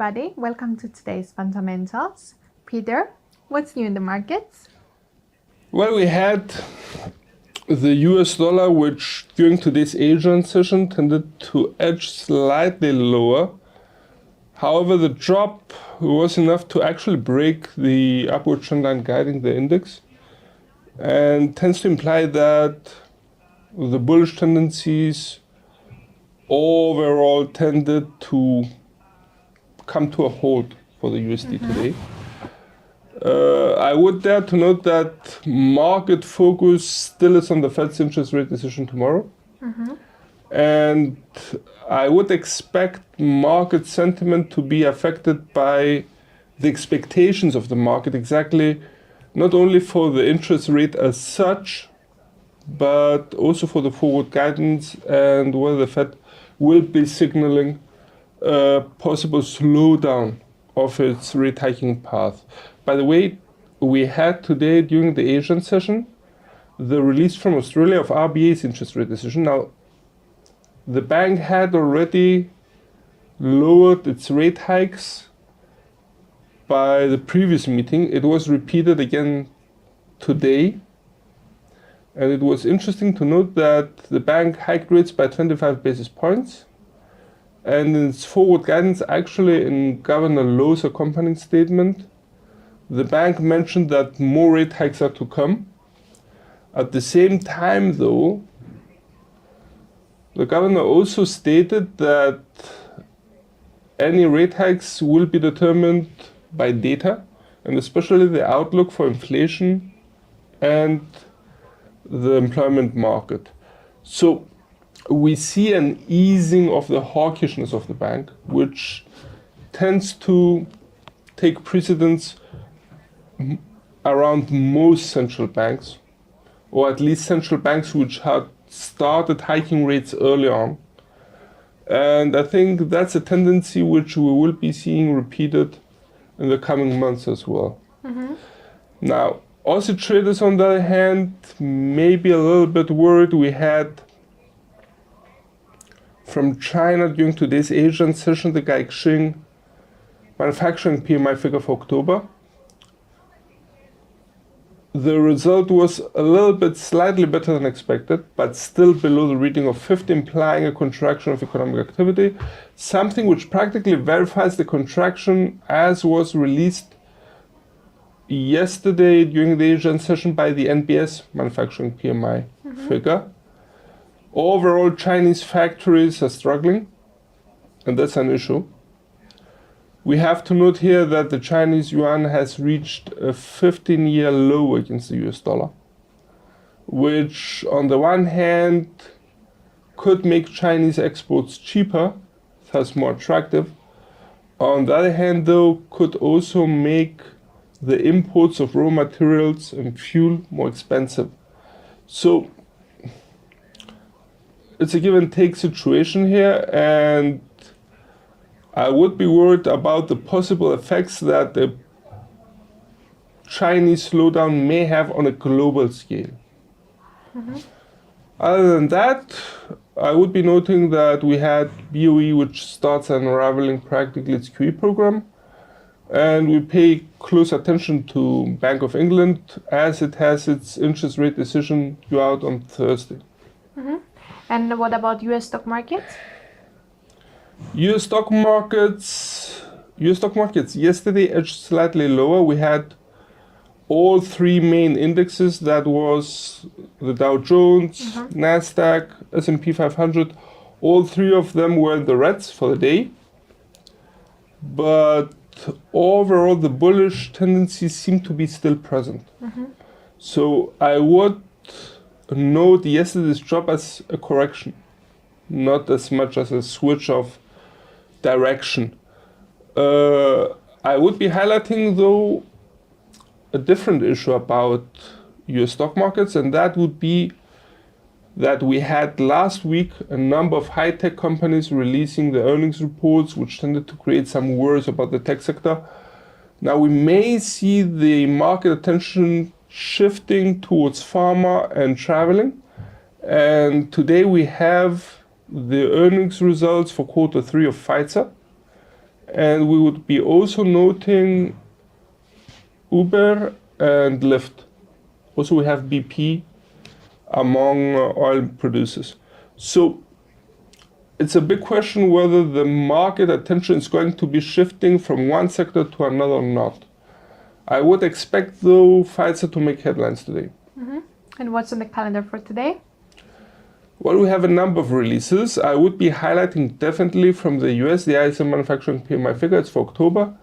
everybody. Welcome to today's fundamentals. Peter, what's new in the markets? Well, we had the US dollar, which during today's Asian session tended to edge slightly lower. However, the drop was enough to actually break the upward trend line guiding the index and tends to imply that the bullish tendencies overall tended to come to a halt for the USD today. I would dare to note that market focus still is on the Fed's interest rate decision tomorrow. And I would expect market sentiment to be affected by the expectations of the market exactly, not only for the interest rate as such, but also for the forward guidance and whether the Fed will be signaling a possible slowdown of its rate hiking path. By the way, we had today during the Asian session the release from Australia of RBA's interest rate decision. Now, the bank had already lowered its rate hikes by the previous meeting. It was repeated again today. And it was interesting to note that the bank hiked rates by 25 basis points. And in its forward guidance, actually in Governor Lowe's accompanying statement, the bank mentioned that more rate hikes are to come. At the same time, though, the governor also stated that any rate hikes will be determined by data, and especially the outlook for inflation and the employment market. So we see an easing of the hawkishness of the bank, which tends to take precedence around most central banks, or at least central banks which had started hiking rates early on. And I think that's a tendency which we will be seeing repeated in the coming months as well. Now, Aussie traders, on the other hand, may be a little bit worried. We had from China during today's Asian session the Caixin manufacturing PMI figure for October. The result was a little bit slightly better than expected, but still below the reading of 50, implying a contraction of economic activity, something which practically verifies the contraction as was released yesterday during the Asian session by the NBS manufacturing PMI figure. Overall, Chinese factories are struggling, and that's an issue. We have to note here that the Chinese yuan has reached a 15-year low against the US dollar, which on the one hand could make Chinese exports cheaper, thus more attractive. On the other hand, though, could also make the imports of raw materials and fuel more expensive. So it's a give and take situation here, and I would be worried about the possible effects that the Chinese slowdown may have on a global scale. Other than that, I would be noting that we had BOE, which starts unraveling practically its QE program, and we pay close attention to Bank of England as it has its interest rate decision due out on Thursday. And what about US stock markets? US stock markets yesterday edged slightly lower. We had all three main indexes, that was the Dow Jones, Nasdaq, S&P 500, all three of them were in the reds for the day. But overall, the bullish tendencies seem to be still present. So I would note yesterday's drop as a correction, not as much as a switch of direction. I would be highlighting, though, a different issue about US stock markets, and that would be that we had last week a number of high-tech companies releasing the earnings reports, which tended to create some worries about the tech sector. Now we may see the market attention shifting towards pharma and traveling, and today we have the earnings results for Q3 of Pfizer, And we would be also noting Uber and Lyft. Also, we have BP among oil producers. So it's a big question whether the market attention is going to be shifting from one sector to another or not. I would expect, though, Pfizer to make headlines today. And what's on the calendar for today? Well, we have a number of releases. I would be highlighting definitely from the US, the ISM manufacturing PMI figure. It's for October.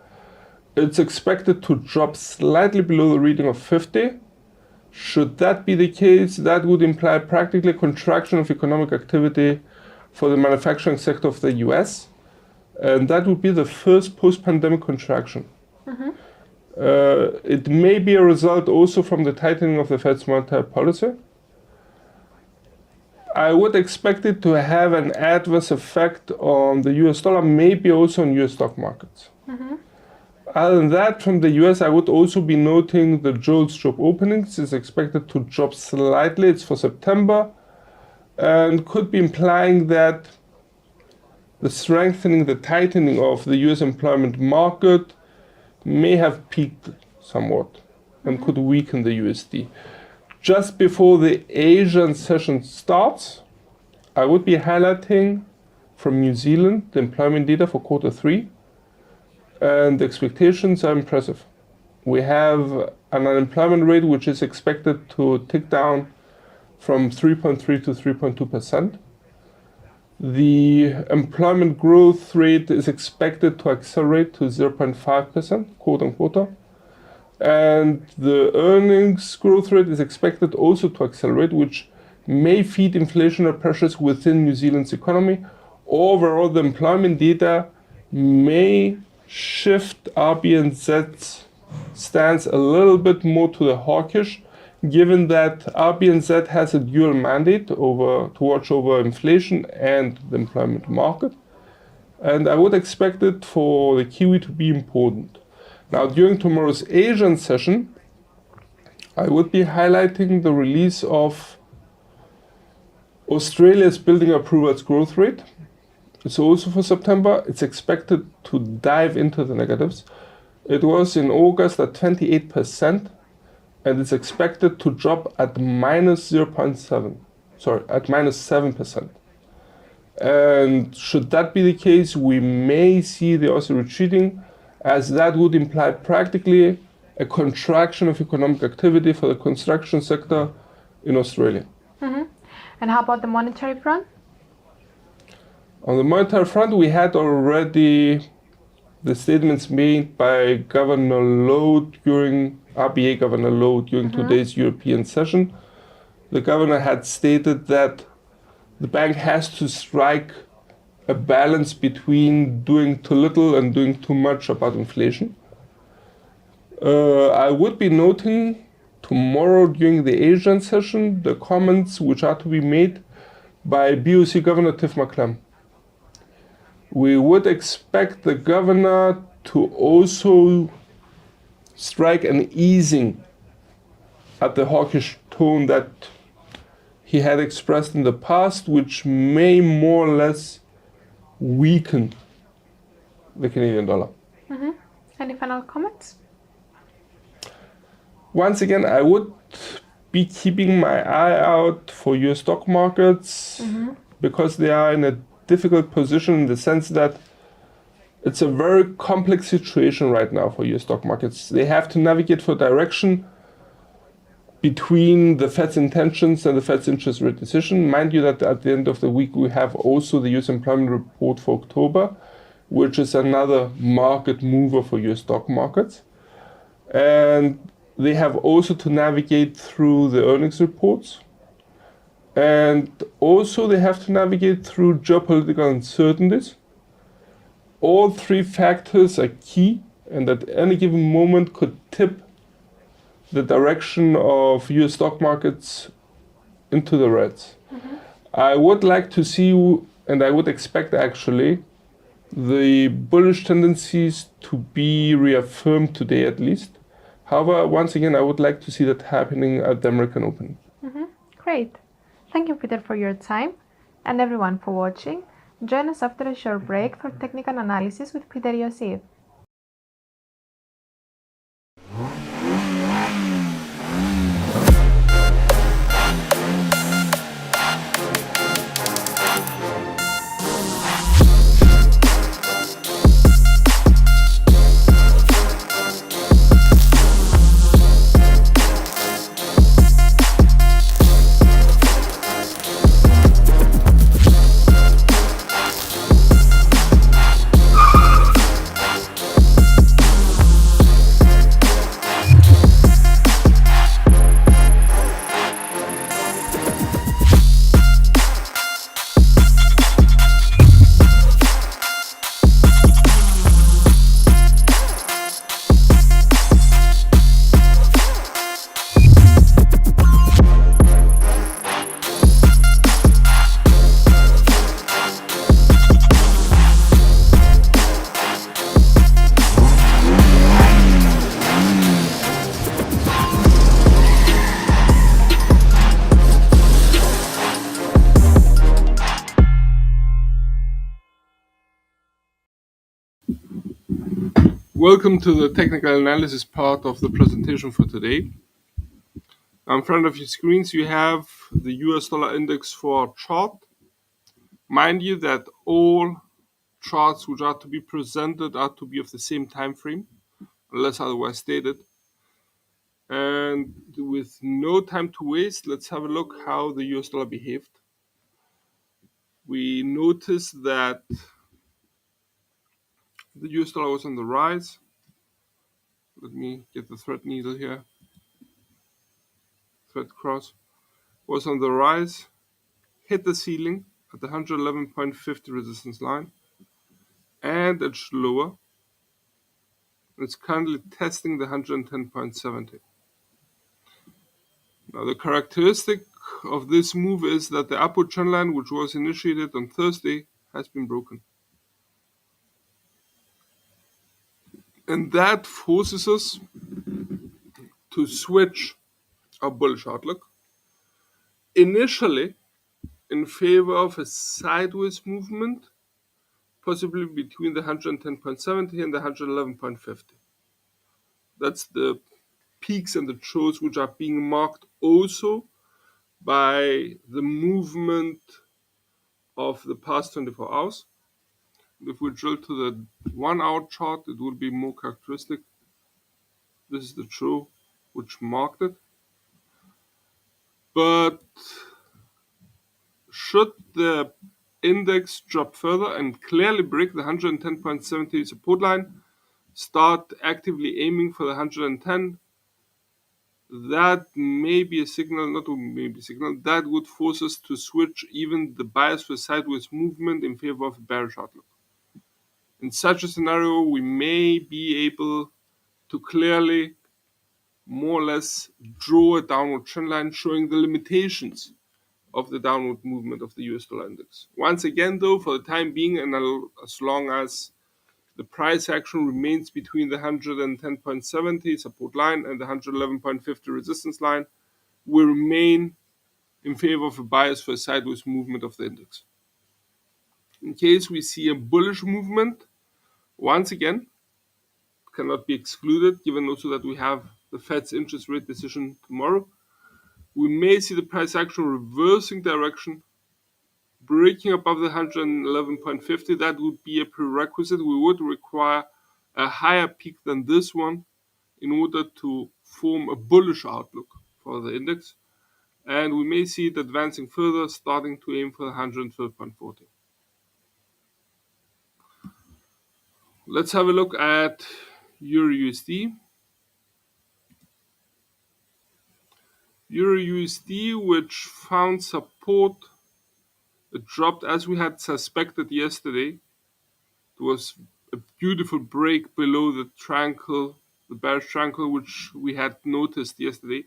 It's expected to drop slightly below the reading of 50. Should that be the case, that would imply practically a contraction of economic activity for the manufacturing sector of the US. And that would be the first post-pandemic contraction. It may be a result also from the tightening of the Fed's monetary policy. I would expect it to have an adverse effect on the US dollar, maybe also on US stock markets. Other than that, from the US, I would also be noting the JOLTS job openings is expected to drop slightly. It's for September, and could be implying that the strengthening, the tightening of the US employment market may have peaked somewhat and could weaken the USD. Just before the Asian session starts, I would be highlighting from New Zealand the employment data for quarter 3. And the expectations are impressive. We have an unemployment rate which is expected to tick down from 3.3 to 3.2%. The employment growth rate is expected to accelerate to 0.5%, quote unquote. And the earnings growth rate is expected also to accelerate, which may feed inflationary pressures within New Zealand's economy. Overall, the employment data may shift RBNZ's stance a little bit more to the hawkish, given that RBNZ has a dual mandate to watch over inflation and the employment market. And I would expect it for the Kiwi to be important. Now, during tomorrow's Asian session, I would be highlighting the release of Australia's building approvals growth rate. It's also for September. It's expected to dive into the negatives. It was in August at 28%, and it's expected to drop at minus 7%. And should that be the case, we may see the Aussie retreating, as that would imply practically a contraction of economic activity for the construction sector in Australia. And how about the monetary front? On the monetary front, we had already the statements made by Governor Lowe during RBA Governor Lowe during today's European session. The governor had stated that the bank has to strike a balance between doing too little and doing too much about inflation. I would be noting tomorrow during the Asian session the comments which are to be made by BOC Governor Tiff McClellan. We would expect the governor to also strike an easing at the hawkish tone that he had expressed in the past, which may more or less weaken the Canadian dollar. Any final comments? Once again, I would be keeping my eye out for US stock markets because they are in a difficult position in the sense that it's a very complex situation right now for US stock markets. They have to navigate for direction between the Fed's intentions and the Fed's interest rate decision. Mind you that at the end of the week we have also the US employment report for October, which is another market mover for US stock markets. And they have also to navigate through the earnings reports. And also they have to navigate through geopolitical uncertainties. All 3 factors are key and at any given moment could tip the direction of US stock markets into the reds. I would like to see, and I would expect actually, the bullish tendencies to be reaffirmed today at least. However, once again, I would like to see that happening at the American Open. Great. Thank you, Peter, for your time and everyone for watching. Join us after a short break for technical analysis with Peter Yosif. Welcome to the technical analysis part of the presentation for today. In front of your screens you have the US dollar index for chart. Mind you that all charts which are to be presented are to be of the same time frame, unless otherwise stated. And with no time to waste, let's have a look how the US dollar behaved. We notice that the US dollar was on the rise. Let me get the thread needle here. Thread cross was on the rise, hit the ceiling at the 111.50 resistance line, and edged lower. It's currently testing the 110.70. Now the characteristic of this move is that the upward trend line, which was initiated on Thursday, has been broken. And that forces us to switch our bullish outlook, initially in favor of a sideways movement, possibly between the 110.70 and the 111.50. That's the peaks and the troughs which are being marked also by the movement of the past 24 hours. If we drill to the 1 hour chart, it will be more characteristic. This is the trough which marked it. But should the index drop further and clearly break the 110.70 support line, start actively aiming for the 110, that may be a signal, not maybe a signal, that would force us to switch even the bias for sideways movement in favor of a bearish outlook. In such a scenario, we may be able to clearly, more or less, draw a downward trend line showing the limitations of the downward movement of the US dollar index. Once again, though, for the time being, and as long as the price action remains between the 110.70 support line and the 111.50 resistance line, we remain in favor of a bias for a sideways movement of the index. In case we see a bullish movement, once again, cannot be excluded, given also that we have the Fed's interest rate decision tomorrow, we may see the price action reversing direction, breaking above the 111.50. That would be a prerequisite. We would require a higher peak than this one in order to form a bullish outlook for the index. And we may see it advancing further, starting to aim for the 112.40. Let's have a look at Euro USD. Euro USD, which found support, it dropped as we had suspected yesterday. It was a beautiful break below the bearish triangle, which we had noticed yesterday.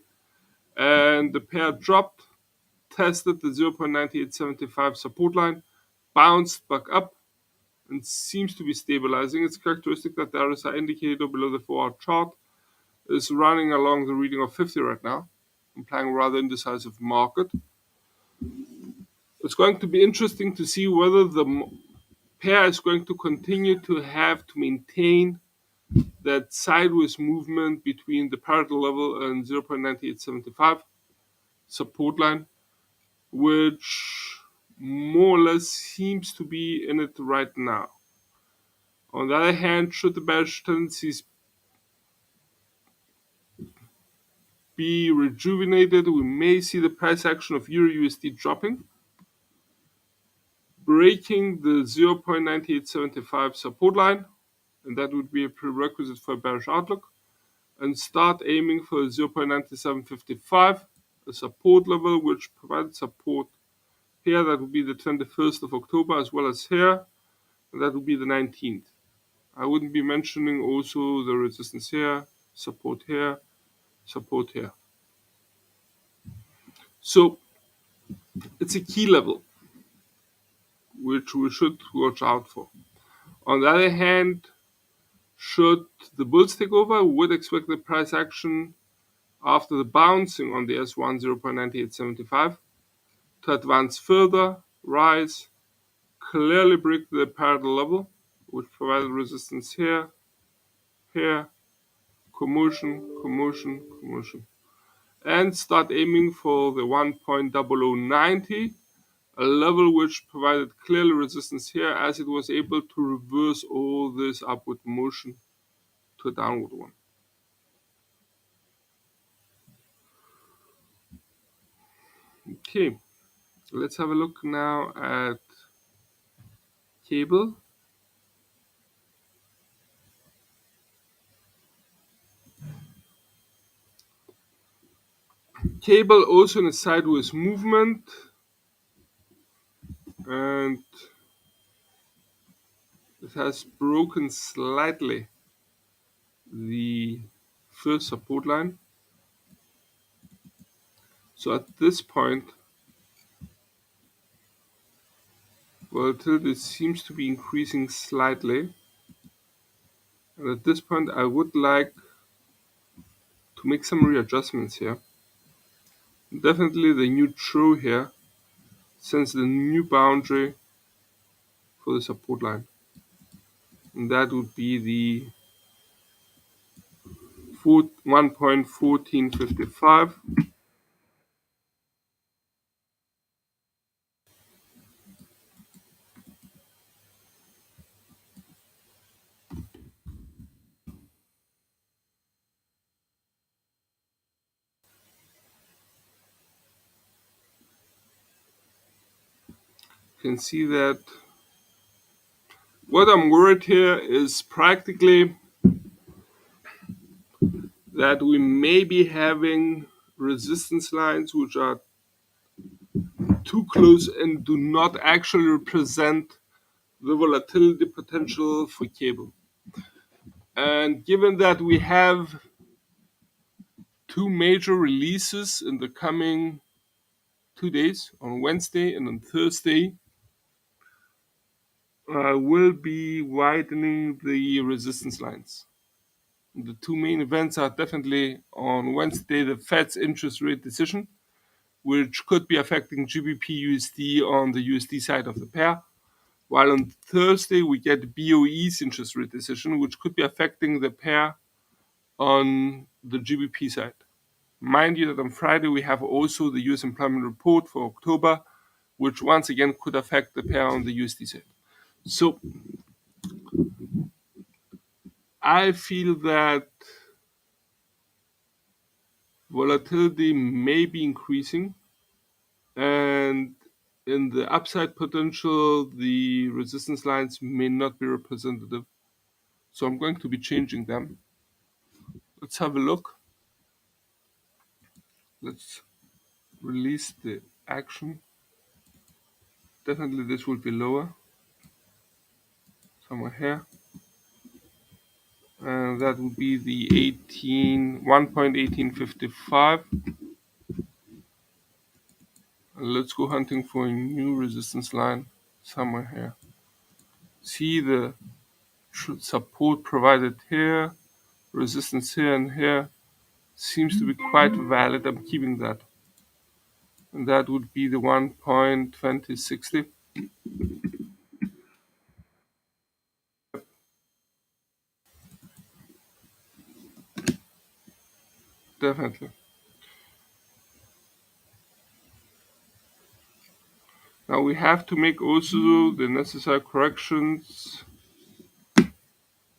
And the pair dropped, tested the 0.9875 support line, bounced back up, and seems to be stabilizing. It's characteristic that the RSI indicator below the 4-hour chart is running along the reading of 50 right now, implying a rather indecisive market. It's going to be interesting to see whether the pair is going to continue to have to maintain that sideways movement between the parallel level and 0.9875 support line, which more or less seems to be in it right now. On the other hand, should the bearish tendencies be rejuvenated, we may see the price action of Euro USD dropping, breaking the 0.9875 support line, and that would be a prerequisite for a bearish outlook, and start aiming for 0.9755, a support level which provides support here. That would be the 21st of October, as well as here, and that would be the 19th. I wouldn't be mentioning also the resistance here, support here, support here. So it's a key level which we should watch out for. On the other hand, should the bulls take over, we would expect the price action after the bouncing on the S1 0.9875 to advance further, rise, clearly break the parallel level, which provided resistance here, here, commotion, commotion, commotion, and start aiming for the 1.0090, a level which provided clearly resistance here, as it was able to reverse all this upward motion to a downward one. Okay, let's have a look now at cable. Cable also in a sideways movement, and it has broken slightly the first support line. So at this point, volatility seems to be increasing slightly. And at this point, I would like to make some readjustments here. Definitely the new true here sends the new boundary for the support line. And that would be the 1.1455. You can see that what I'm worried here is practically that we may be having resistance lines which are too close and do not actually represent the volatility potential for cable. And given that we have two major releases in the coming 2 days, on Wednesday and on Thursday, will be widening the resistance lines. The two main events are definitely on Wednesday, the Fed's interest rate decision, which could be affecting GBP USD on the USD side of the pair, while on Thursday we get BOE's interest rate decision, which could be affecting the pair on the GBP side. Mind you that on Friday we have also the US employment report for October, which once again could affect the pair on the USD side. So I feel that volatility may be increasing, and in the upside potential, the resistance lines may not be representative. So I'm going to be changing them. Let's have a look. Let's release the action. Definitely this will be lower. Somewhere here. And that would be the 1.1855. Let's go hunting for a new resistance line somewhere here. See the support provided here, resistance here and here. Seems to be quite valid. I'm keeping that. and that would be the 1.2060. Definitely. Now we have to make also the necessary corrections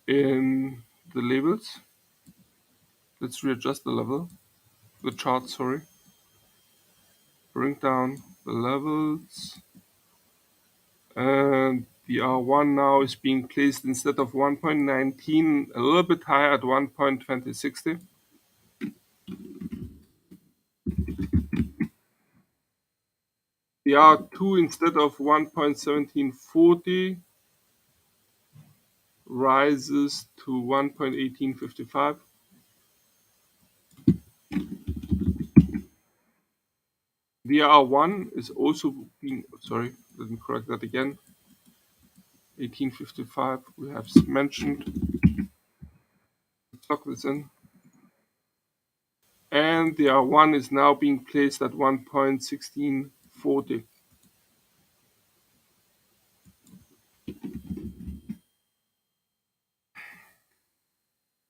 in the labels. Let's readjust the chart, sorry. Bring down the levels. And the R1 now is being placed instead of 1.19 a little bit higher at 1.2060. The R2 instead of 1.1740 rises to 1.1855. The R1 is also being, sorry, let me correct that again. 1855 we have mentioned. Lock this in. And the R1 is now being placed at 1.1640.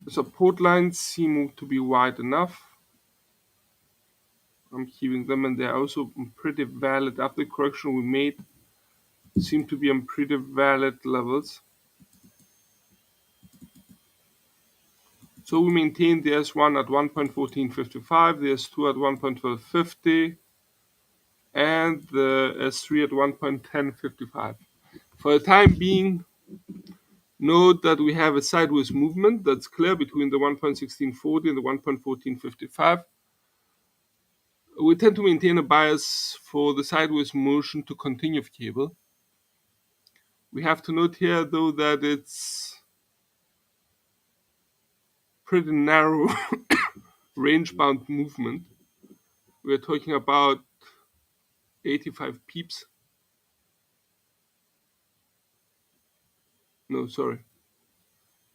The support lines seem to be wide enough. I'm keeping them, and they're also pretty valid. After the correction we made, seem to be on pretty valid levels. So we maintain the S1 at 1.1455, the S2 at 1.1250, and the S3 at 1.1055. For the time being, note that we have a sideways movement that's clear between the 1.1640 and the 1.1455. We tend to maintain a bias for the sideways motion to continue of cable. We have to note here, though, that it's pretty narrow range-bound movement. We're talking about 85 pips. No, sorry.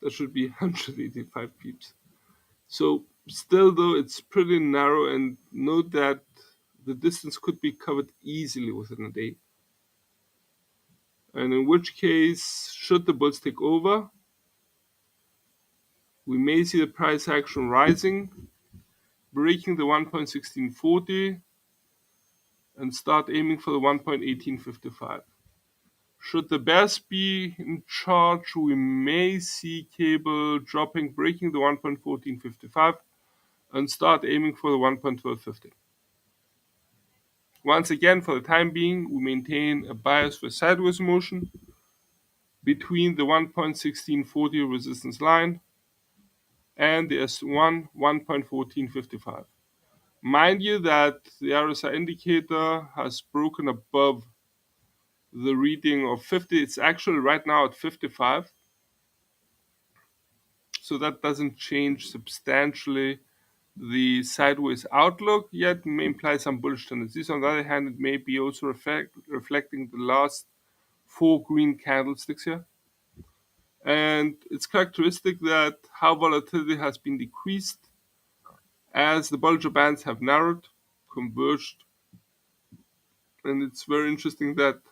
That should be 185 pips. So still, though, it's pretty narrow, and note that the distance could be covered easily within a day. And in which case, should the bulls take over, we may see the price action rising, breaking the 1.1640, and start aiming for the 1.1855. Should the bears be in charge, we may see cable dropping, breaking the 1.1455, and start aiming for the 1.1250. Once again, for the time being, we maintain a bias for sideways motion between the 1.1640 resistance line and the S1 1.1455. Mind you that the RSI indicator has broken above the reading of 50. It's actually right now at 55. So that doesn't change substantially the sideways outlook, yet may imply some bullish tendencies. On the other hand, it may be also reflecting the last 4 green candlesticks here. And it's characteristic that how volatility has been decreased as the Bollinger Bands have narrowed, converged. And it's very interesting that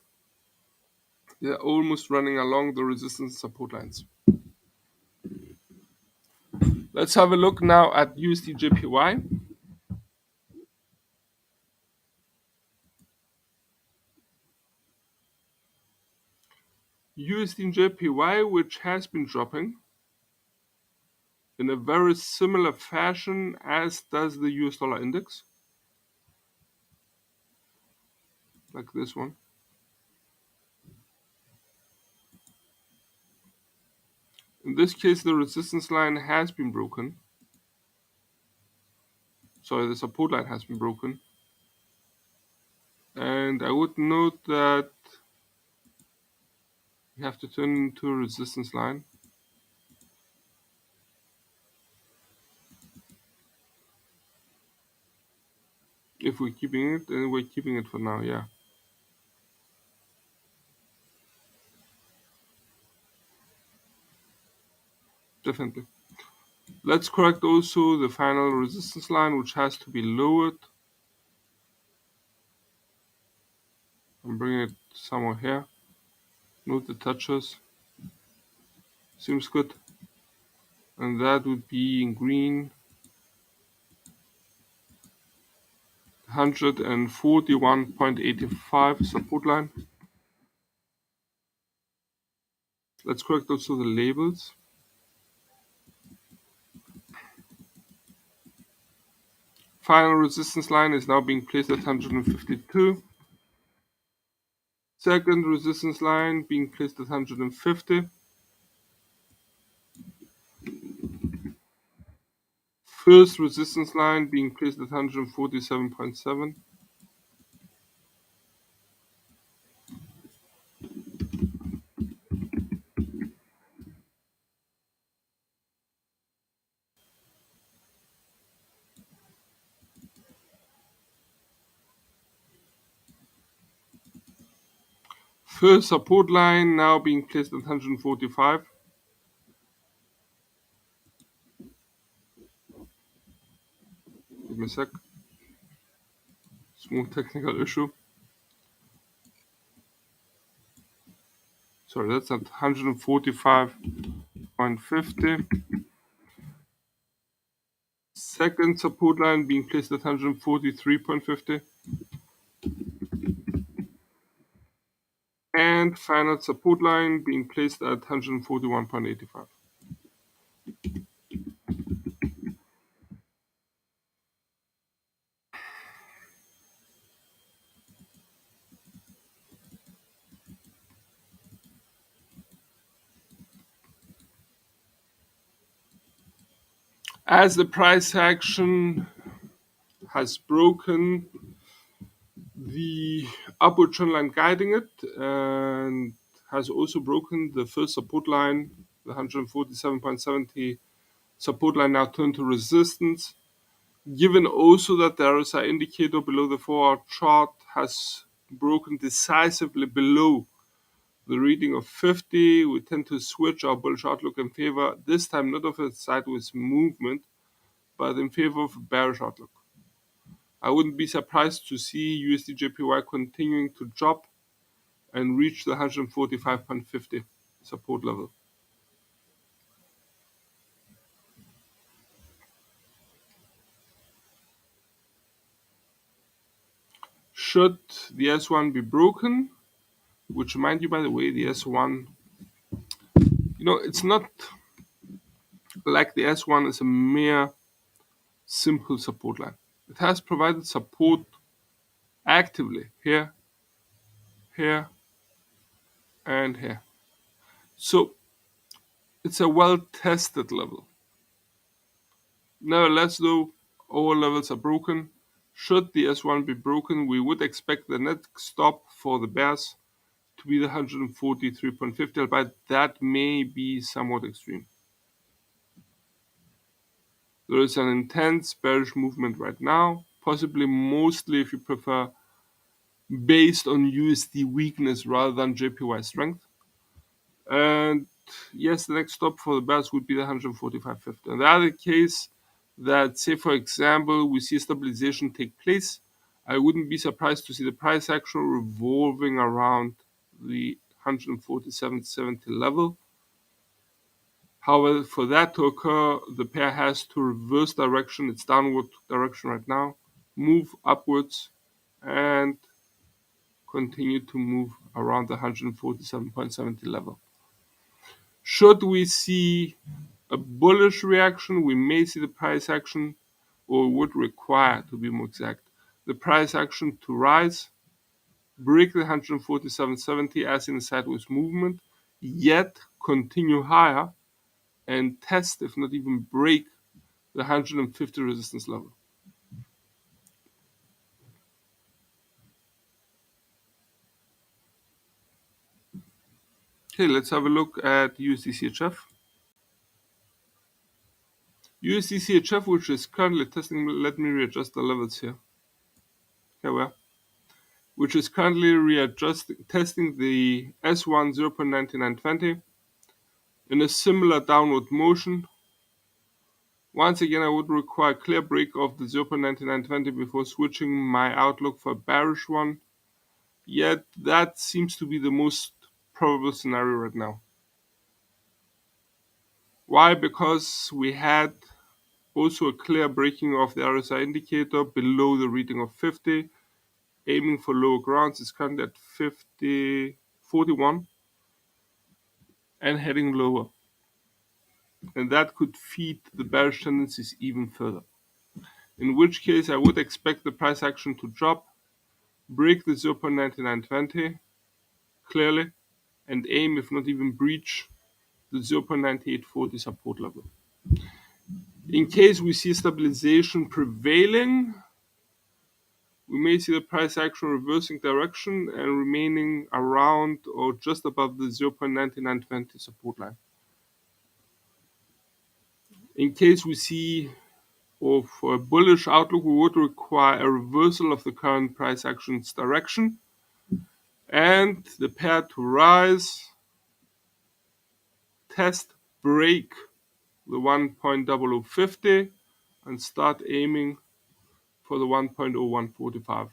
they're almost running along the resistance support lines. Let's have a look now at USD JPY. USD JPY, which has been dropping in a very similar fashion as does the US dollar index, like this one. In this case, the resistance line has been broken. Sorry, the support line has been broken. And I would note that we have to turn into a resistance line. If we're keeping it, then we're keeping it for now, yeah. Definitely. Let's correct also the final resistance line, which has to be lowered. I'm bringing it somewhere here. Note the touches. Seems good. And that would be in green 141.85 support line. Let's correct also the labels. Final resistance line is now being placed at 152. Second resistance line being placed at 150. First resistance line being placed at 147.7. First support line now being placed at 145. Give me a sec. Small technical issue. Sorry, that's at 145.50. Second support line being placed at 143.50. And final support line being placed at 141.85. As the price action has broken the upward trend line guiding it and has also broken the first support line, the 147.70 support line now turned to resistance. Given also that the RSI indicator below the 4-hour chart has broken decisively below the reading of 50, we tend to switch our bullish outlook in favor, this time not of a sideways movement, but in favor of a bearish outlook. I wouldn't be surprised to see USD JPY continuing to drop and reach the 145.50 support level. Should the S1 be broken, which remind you, by the way, the S1, it's not like the S1 is a mere simple support line. It has provided support actively here, here, and here. So it's a well-tested level. Nevertheless, though, all levels are broken. Should the S1 be broken, we would expect the next stop for the bears to be the 143.50, but that may be somewhat extreme. There is an intense bearish movement right now, possibly mostly, if you prefer, based on USD weakness rather than JPY strength. And yes, the next stop for the bears would be the 145.50. In the other case, that, say, for example, we see stabilization take place, I wouldn't be surprised to see the price action revolving around the 147.70 level. However, for that to occur, the pair has to reverse direction, its downward direction right now, move upwards, and continue to move around the 147.70 level. Should we see a bullish reaction, we may see the price action, or would require, to be more exact, the price action to rise, break the 147.70 as in a sideways movement, yet continue higher and test, if not even break, the 150 resistance level. Okay, let's have a look at USD CHF. USD CHF, which is currently testing, let me readjust the levels here. Okay, well, which is currently testing the S1 0.9920 in a similar downward motion. Once again, I would require a clear break of the 0.9920 before switching my outlook for a bearish one. Yet that seems to be the most probable scenario right now. Why? Because we had also a clear breaking of the RSI indicator below the reading of 50, aiming for lower grounds. It's currently at 41 and heading lower. And that could feed the bearish tendencies even further. In which case I would expect the price action to drop, break the 0.9920 clearly, and aim, if not even breach, the 0.9840 support level. In case we see stabilization prevailing, we may see the price action reversing direction and remaining around or just above the 0.9920 support line. In case we see, or for a bullish outlook, we would require a reversal of the current price action's direction and the pair to rise, test, break the 1.0050 and start aiming for the 1.0145.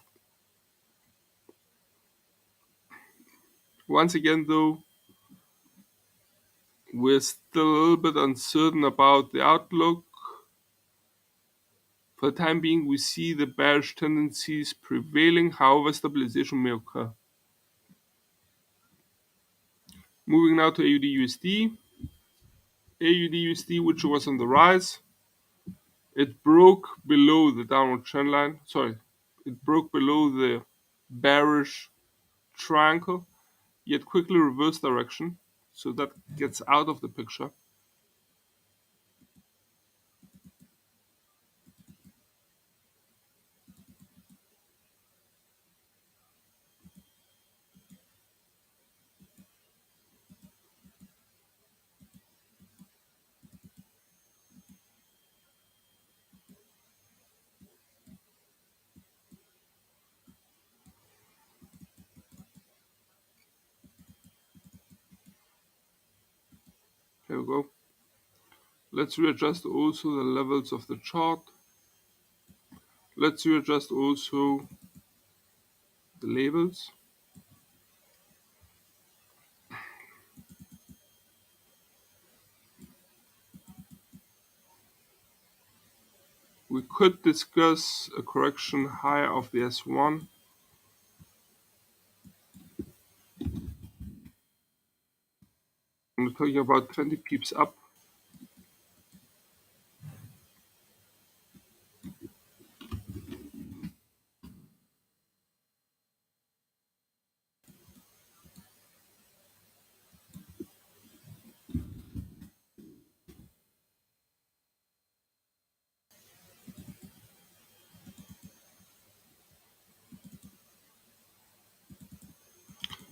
Once again though, we're still a little bit uncertain about the outlook. For the time being, we see the bearish tendencies prevailing, however stabilization may occur. Moving now to AUD-USD. AUD-USD, which was on the rise, it broke below the downward trend line. It broke below the bearish triangle, yet quickly reversed direction. So that gets out of the picture. Here we go. Let's readjust also the levels of the chart. Let's readjust also the labels. We could discuss a correction higher of the S1. I'm talking about 20 pips up.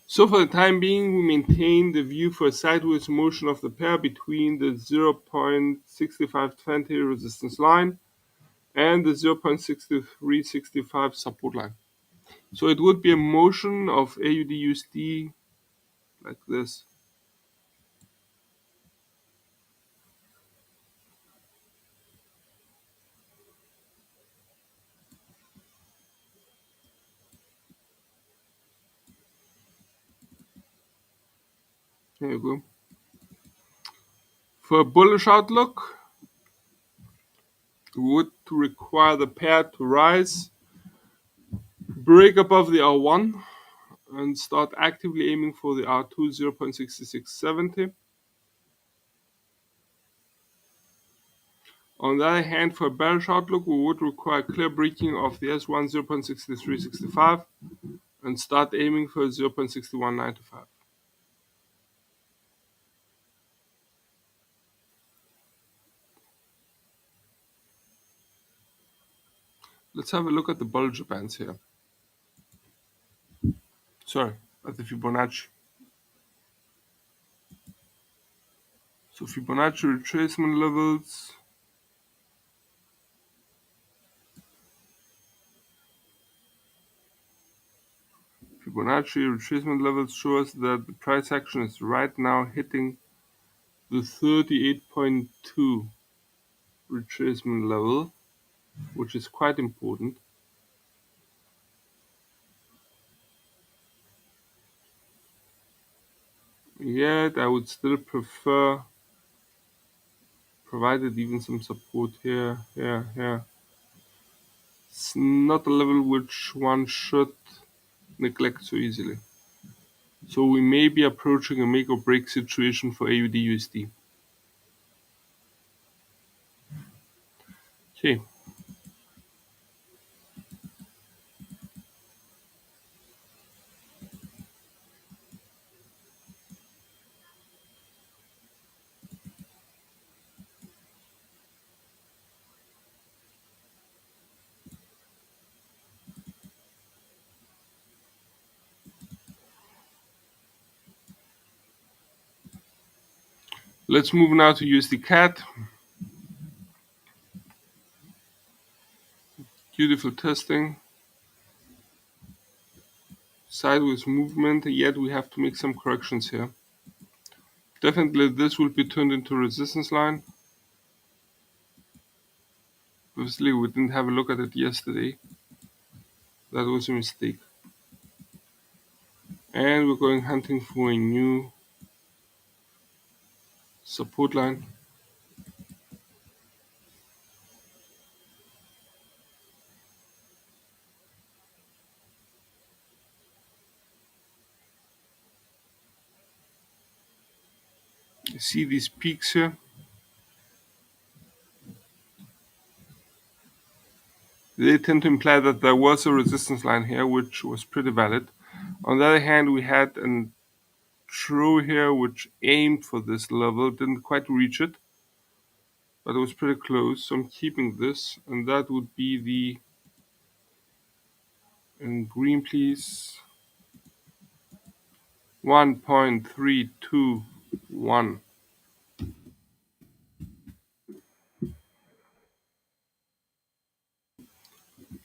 So for the time being, we maintain the view for a sideways motion of the pair between the 0.6520 resistance line and the 0.6365 support line. So it would be a motion of AUD-USD like this. There you go. For a bullish outlook, we would require the pair to rise, break above the R1, and start actively aiming for the R2 0.6670. On the other hand, for a bearish outlook, we would require clear breaking of the S1 0.6365 and start aiming for 0.6195. Let's have a look at the Bollinger Bands here. Sorry, at the Fibonacci. So Fibonacci retracement levels. Fibonacci retracement levels show us that the price action is right now hitting the 38.2 retracement level, which is quite important. yet. I would still prefer, provided even some support here, here. It's not a level which one should neglect so easily. So we may be approaching a make or break situation for AUD USD. Okay. Let's move now to USD CAD. Beautiful testing. Sideways movement, yet we have to make some corrections here. Definitely this will be turned into a resistance line. Obviously we didn't have a look at it yesterday. That was a mistake. And we're going hunting for a new support line. You see these peaks here? They tend to imply that there was a resistance line here, which was pretty valid. On the other hand, we had a throw here which aimed for this level, didn't quite reach it, but it was pretty close. So I'm keeping this, and that would be the, in green please, 1.321.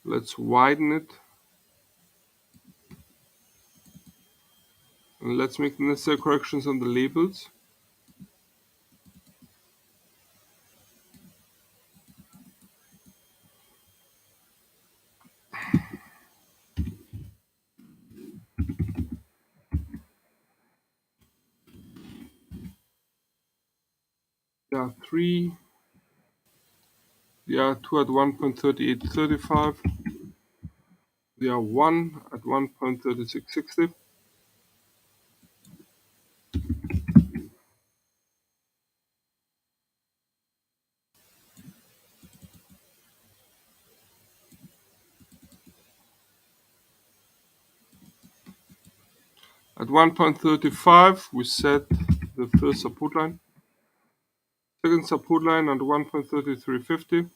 Let's widen it. And let's make the necessary corrections on the labels. There are 3. There are 2 at 1.3835. There are 1 at 1.3660. At 1.35, we set the first support line. Second support line at 1.3350.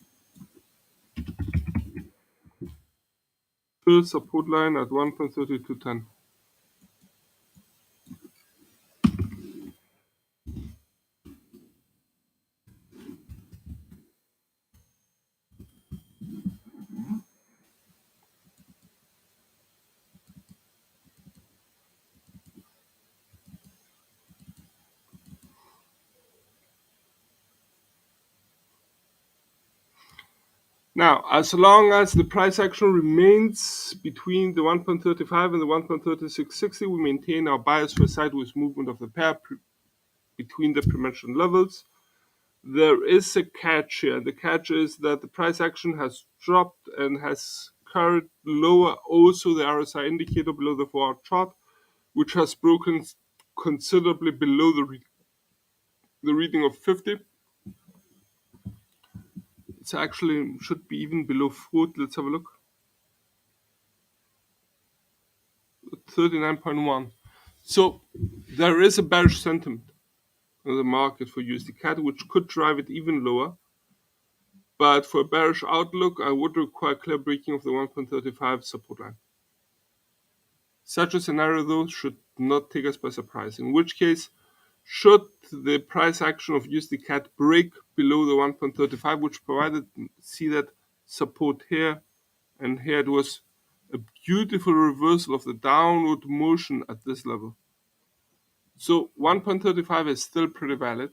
Third support line at 1.3210. Now, as long as the price action remains between the 1.35 and the 1.3660, we maintain our bias for sideways movement of the pair between the pre-mentioned levels. There is a catch here. The catch is that the price action has dropped and has carried lower also the RSI indicator below the 4-hour chart, which has broken considerably below the reading of 50. It's actually should be even below 40. Let's have a look. 39.1. So there is a bearish sentiment in the market for USD CAD, which could drive it even lower. But for a bearish outlook, I would require clear breaking of the 1.35 support line. Such a scenario, though, should not take us by surprise, in which case, should the price action of USD CAD break below the 1.35, which provided, see that support here and here, it was a beautiful reversal of the downward motion at this level. So 1.35 is still pretty valid.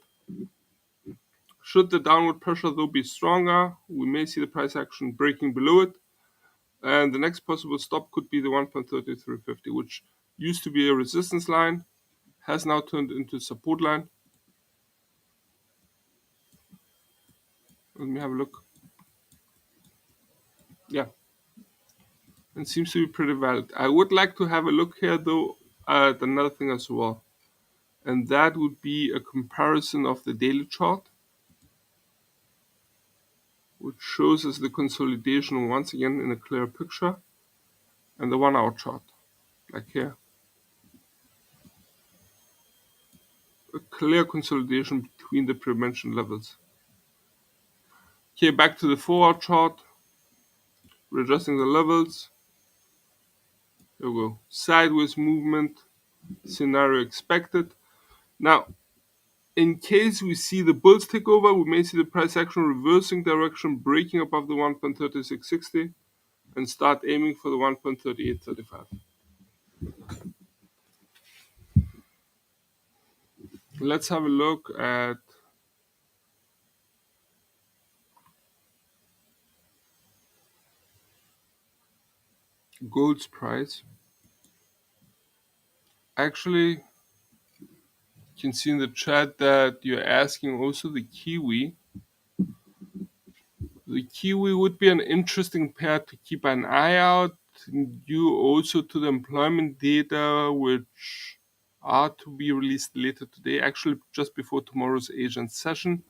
Should the downward pressure though be stronger, we may see the price action breaking below it. And the next possible stop could be the 1.3350, which used to be a resistance line, has now turned into support line. Let me have a look. Yeah, and seems to be pretty valid. I would like to have a look here though at another thing as well, and that would be a comparison of the daily chart, which shows us the consolidation once again in a clear picture, and the 1 hour chart, like here. A clear consolidation between the pre-mentioned levels. Here back to the 4 hour chart, we're adjusting the levels. Here we go. Sideways movement, scenario expected. Now, in case we see the bulls take over, we may see the price action reversing direction, breaking above the 1.3660 and start aiming for the 1.3835. Let's have a look at gold's price. Actually, you can see in the chat that you're asking also the Kiwi. The Kiwi would be an interesting pair to keep an eye out, due also to the employment data, which are to be released later today, actually just before tomorrow's Asian session.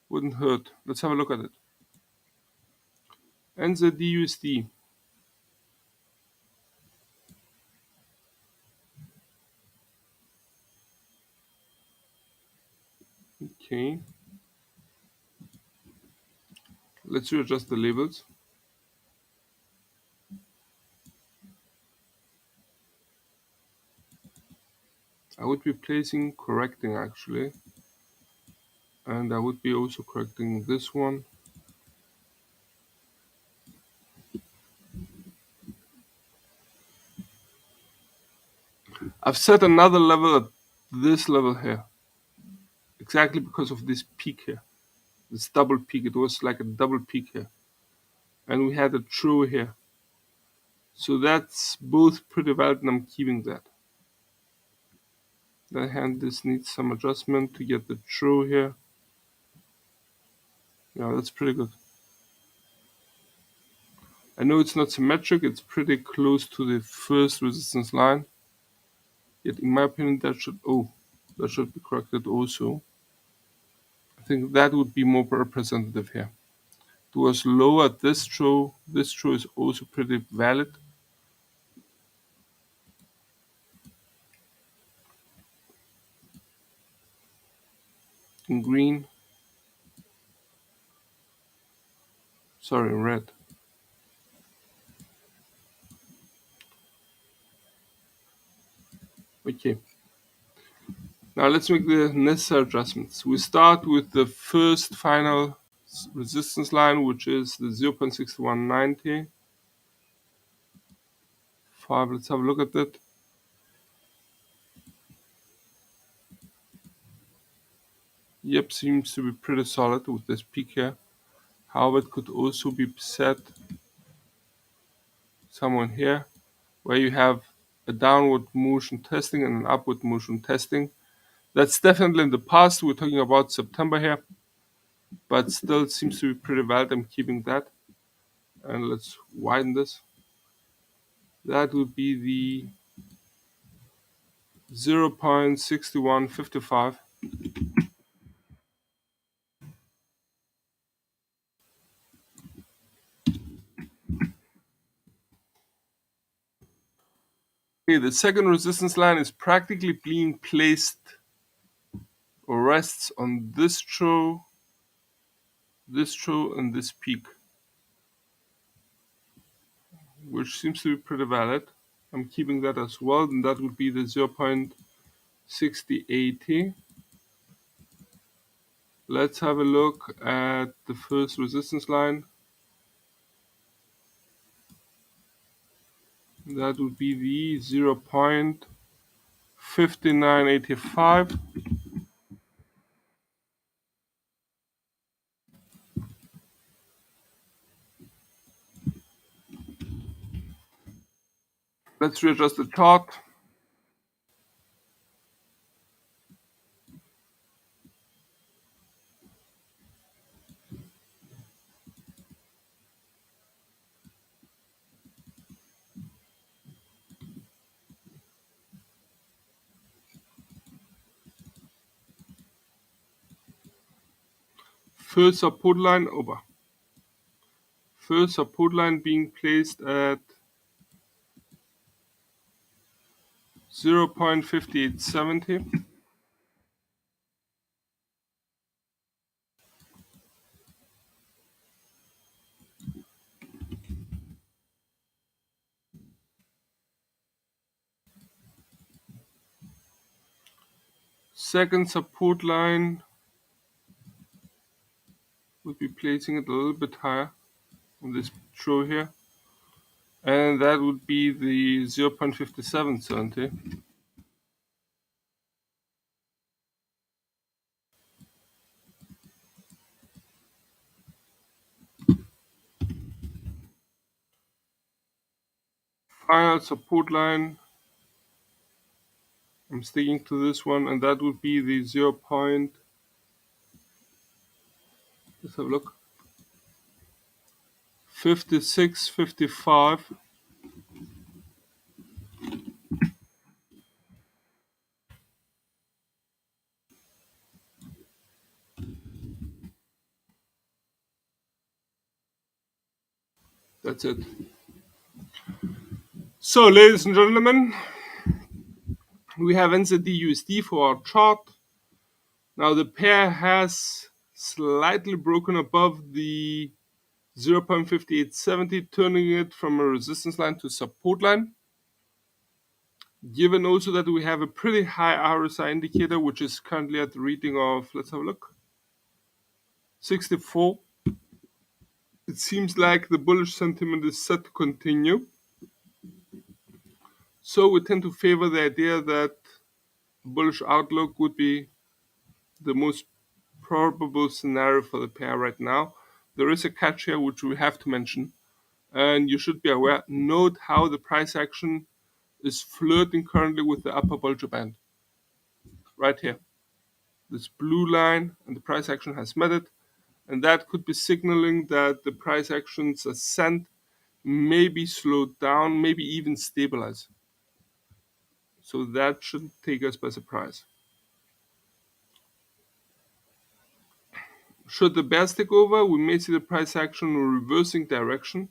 Wouldn't hurt. Let's have a look at it. NZD-USD. Okay. Let's readjust the labels. I would be placing correcting actually. And I would be also correcting this one. I've set another level at this level here. Exactly because of this peak here. This double peak. It was like a double peak here. And we had a true here. So that's both pretty valid and I'm keeping that. On the other hand, this needs some adjustment to get the true here. Yeah, that's pretty good. I know it's not symmetric, it's pretty close to the first resistance line. Yet in my opinion that should be corrected also. I think that would be more representative here. It was low at this true. This true is also pretty valid. In green. Sorry, in red. Okay. Now let's make the necessary adjustments. We start with the first final resistance line, which is the 0.6190. Let's have a look at that. Yep, seems to be pretty solid with this peak here. However, it could also be set somewhere here, where you have a downward motion testing and an upward motion testing. That's definitely in the past. We're talking about September here, but still it seems to be pretty valid. I'm keeping that. And let's widen this. That would be the 0.6155. Okay, the second resistance line is practically being placed or rests on this true, and this peak, which seems to be pretty valid. I'm keeping that as well, and that would be the 0.6080. Let's have a look at the first resistance line. That would be the 0.5985. Let's readjust the chart. First support line over. First support line being placed at 0.5870. Second support line would be placing it a little bit higher on this row here, and that would be the 0.5770. Final support line, I'm sticking to this one, and that would be the 0. Let's have a look. 56.55. That's it. So, ladies and gentlemen, we have NZD/USD for our chart. Now the pair has slightly broken above the 0.5870, turning it from a resistance line to support line. Given also that we have a pretty high RSI indicator, which is currently at the reading of, let's have a look, 64. It seems like the bullish sentiment is set to continue. So we tend to favor the idea that bullish outlook would be the most probable scenario for the pair right now. There is a catch here which we have to mention, and you should be aware. Note how the price action is flirting currently with the upper Bollinger Band. Right here. This blue line and the price action has met it, and that could be signaling that the price action's ascent may be slowed down, maybe even stabilize. So that shouldn't take us by surprise. Should the bears take over, we may see the price action reversing direction,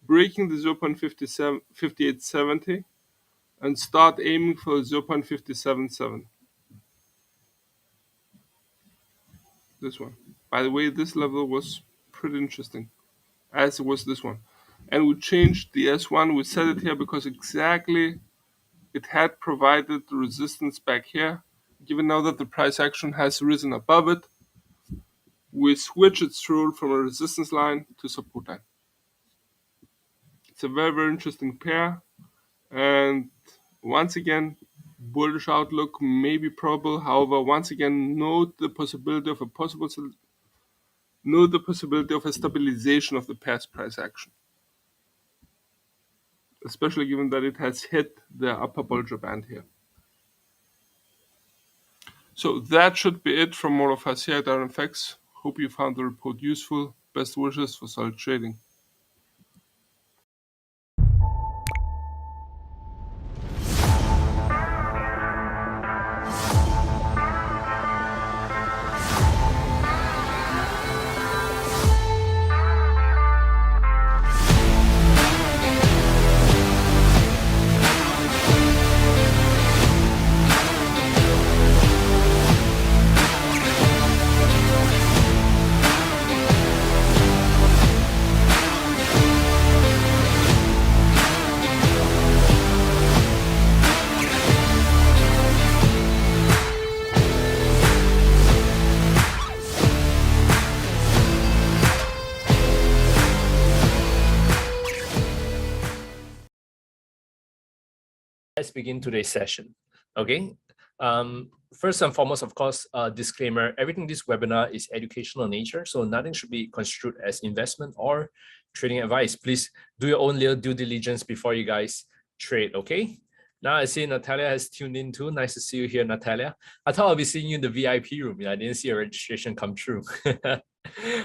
breaking the 0.5870 and start aiming for 0.577. This one. By the way, this level was pretty interesting, as was this one. And we changed the S1. We set it here because exactly it had provided the resistance back here. Given now that the price action has risen above it, we switch its role from a resistance line to support line. It's a very, very interesting pair. And once again, bullish outlook may be probable. However, once again, note the possibility of a stabilization of the past price action, especially given that it has hit the upper Bollinger Band here. So that should be it from all of us here at IronFX. Hope you found the report useful. Best wishes for solid trading. Let's begin today's session. Okay. First and foremost, of course, disclaimer, everything in this webinar is educational in nature, so nothing should be construed as investment or trading advice. Please do your own little due diligence before you guys trade, okay? Now I see Natalia has tuned in too. Nice to see you here, Natalia. I thought I'll be seeing you in the VIP room. I didn't see a registration come through. I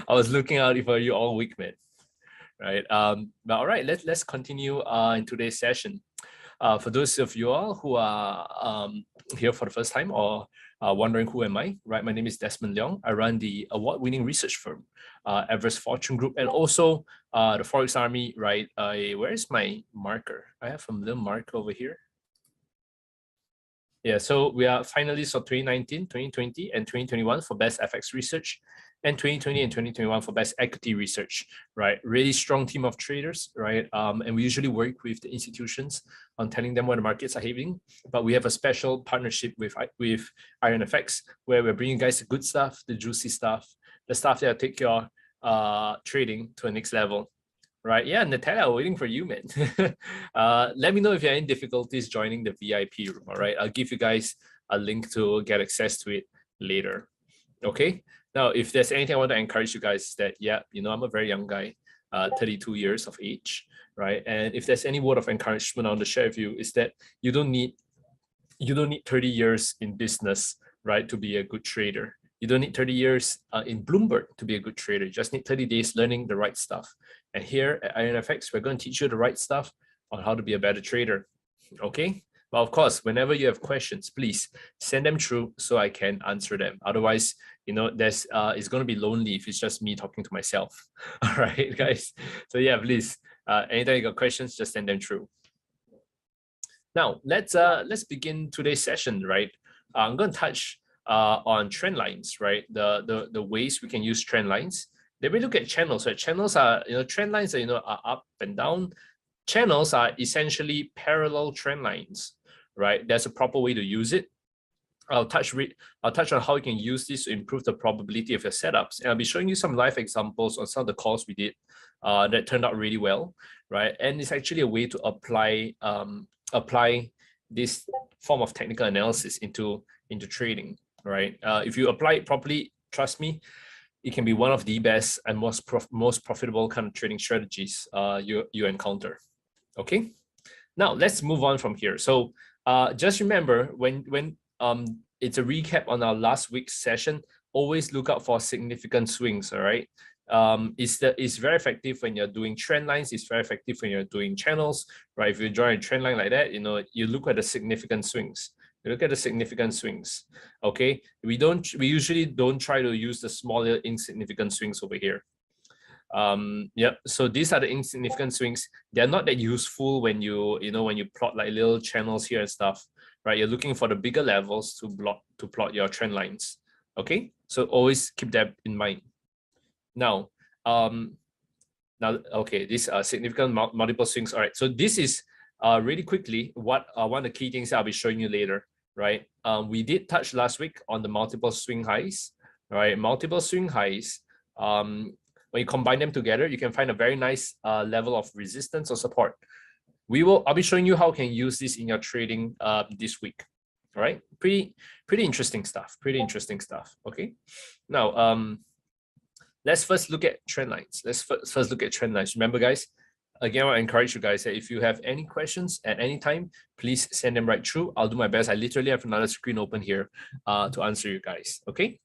was looking out for you all week, man. Right. But all right, let's continue in today's session. For those of you all who are here for the first time or wondering who am I, right? My name is Desmond Leong. I run the award-winning research firm, Everest Fortune Group, and also the Forex Army, right? Where is my marker? I have a little marker over here. Yeah, so we are finalists for 2019, 2020, and 2021 for Best FX Research, and 2020 and 2021 for Best Equity Research, right? Really strong team of traders, right? And we usually work with the institutions on telling them where the markets are heading, but we have a special partnership with IronFX, where we're bringing you guys the good stuff, the juicy stuff, the stuff that will take your trading to a next level. Right, yeah, Natalia, waiting for you, man. Let me know if you're in difficulties joining the VIP room, all right? I'll give you guys a link to get access to it later, okay? Now, if there's anything I want to encourage you guys that, yeah, you know, I'm a very young guy, 32 years of age, right? And if there's any word of encouragement I want to share with you is that you don't need 30 years in business, right, to be a good trader. You don't need 30 years in Bloomberg to be a good trader. You just need 30 days learning the right stuff. And here at IronFX, we're going to teach you the right stuff on how to be a better trader. Okay? But of course, whenever you have questions, please send them through so I can answer them. Otherwise, you know, it's going to be lonely if it's just me talking to myself. All right, guys. So yeah, please, anytime you got questions, just send them through. Now, let's begin today's session, right? I'm going to touch on trend lines, right? The ways we can use trend lines. Then we look at channels. Right? Channels are, you know, trend lines are, you know, are up and down. Channels are essentially parallel trend lines, right? There's a proper way to use it. I'll touch on how you can use this to improve the probability of your setups, and I'll be showing you some live examples on some of the calls we did that turned out really well, right? And it's actually a way to apply this form of technical analysis into trading, right? If you apply it properly, trust me, it can be one of the best and most profitable kind of trading strategies you encounter. Okay, now let's move on from here. So just remember, when it's a recap on our last week's session, always look out for significant swings. All right, it's very effective when you're doing trend lines. It's very effective when you're doing channels, right? If you draw a trend line like that, you know, you look at the significant swings. You look at the significant swings. Okay, we usually don't try to use the smaller insignificant swings over here. Yep. So these are the insignificant swings. They're not that useful when you plot like little channels here and stuff, right? You're looking for the bigger levels to plot your trend lines. Okay, so always keep that in mind. Now, okay, these are significant multiple swings. All right, so this is really quickly what one of the key things I'll be showing you later, right? We did touch last week on the multiple swing highs, right? Multiple swing highs. When you combine them together, you can find a very nice level of resistance or support. I'll be showing you how you can use this in your trading this week. All right, pretty interesting stuff. Pretty interesting stuff. Okay, now let's first look at trend lines. Let's first look at trend lines. Remember, guys, again, I encourage you guys that if you have any questions at any time, please send them right through. I'll do my best. I literally have another screen open here to answer you guys. Okay,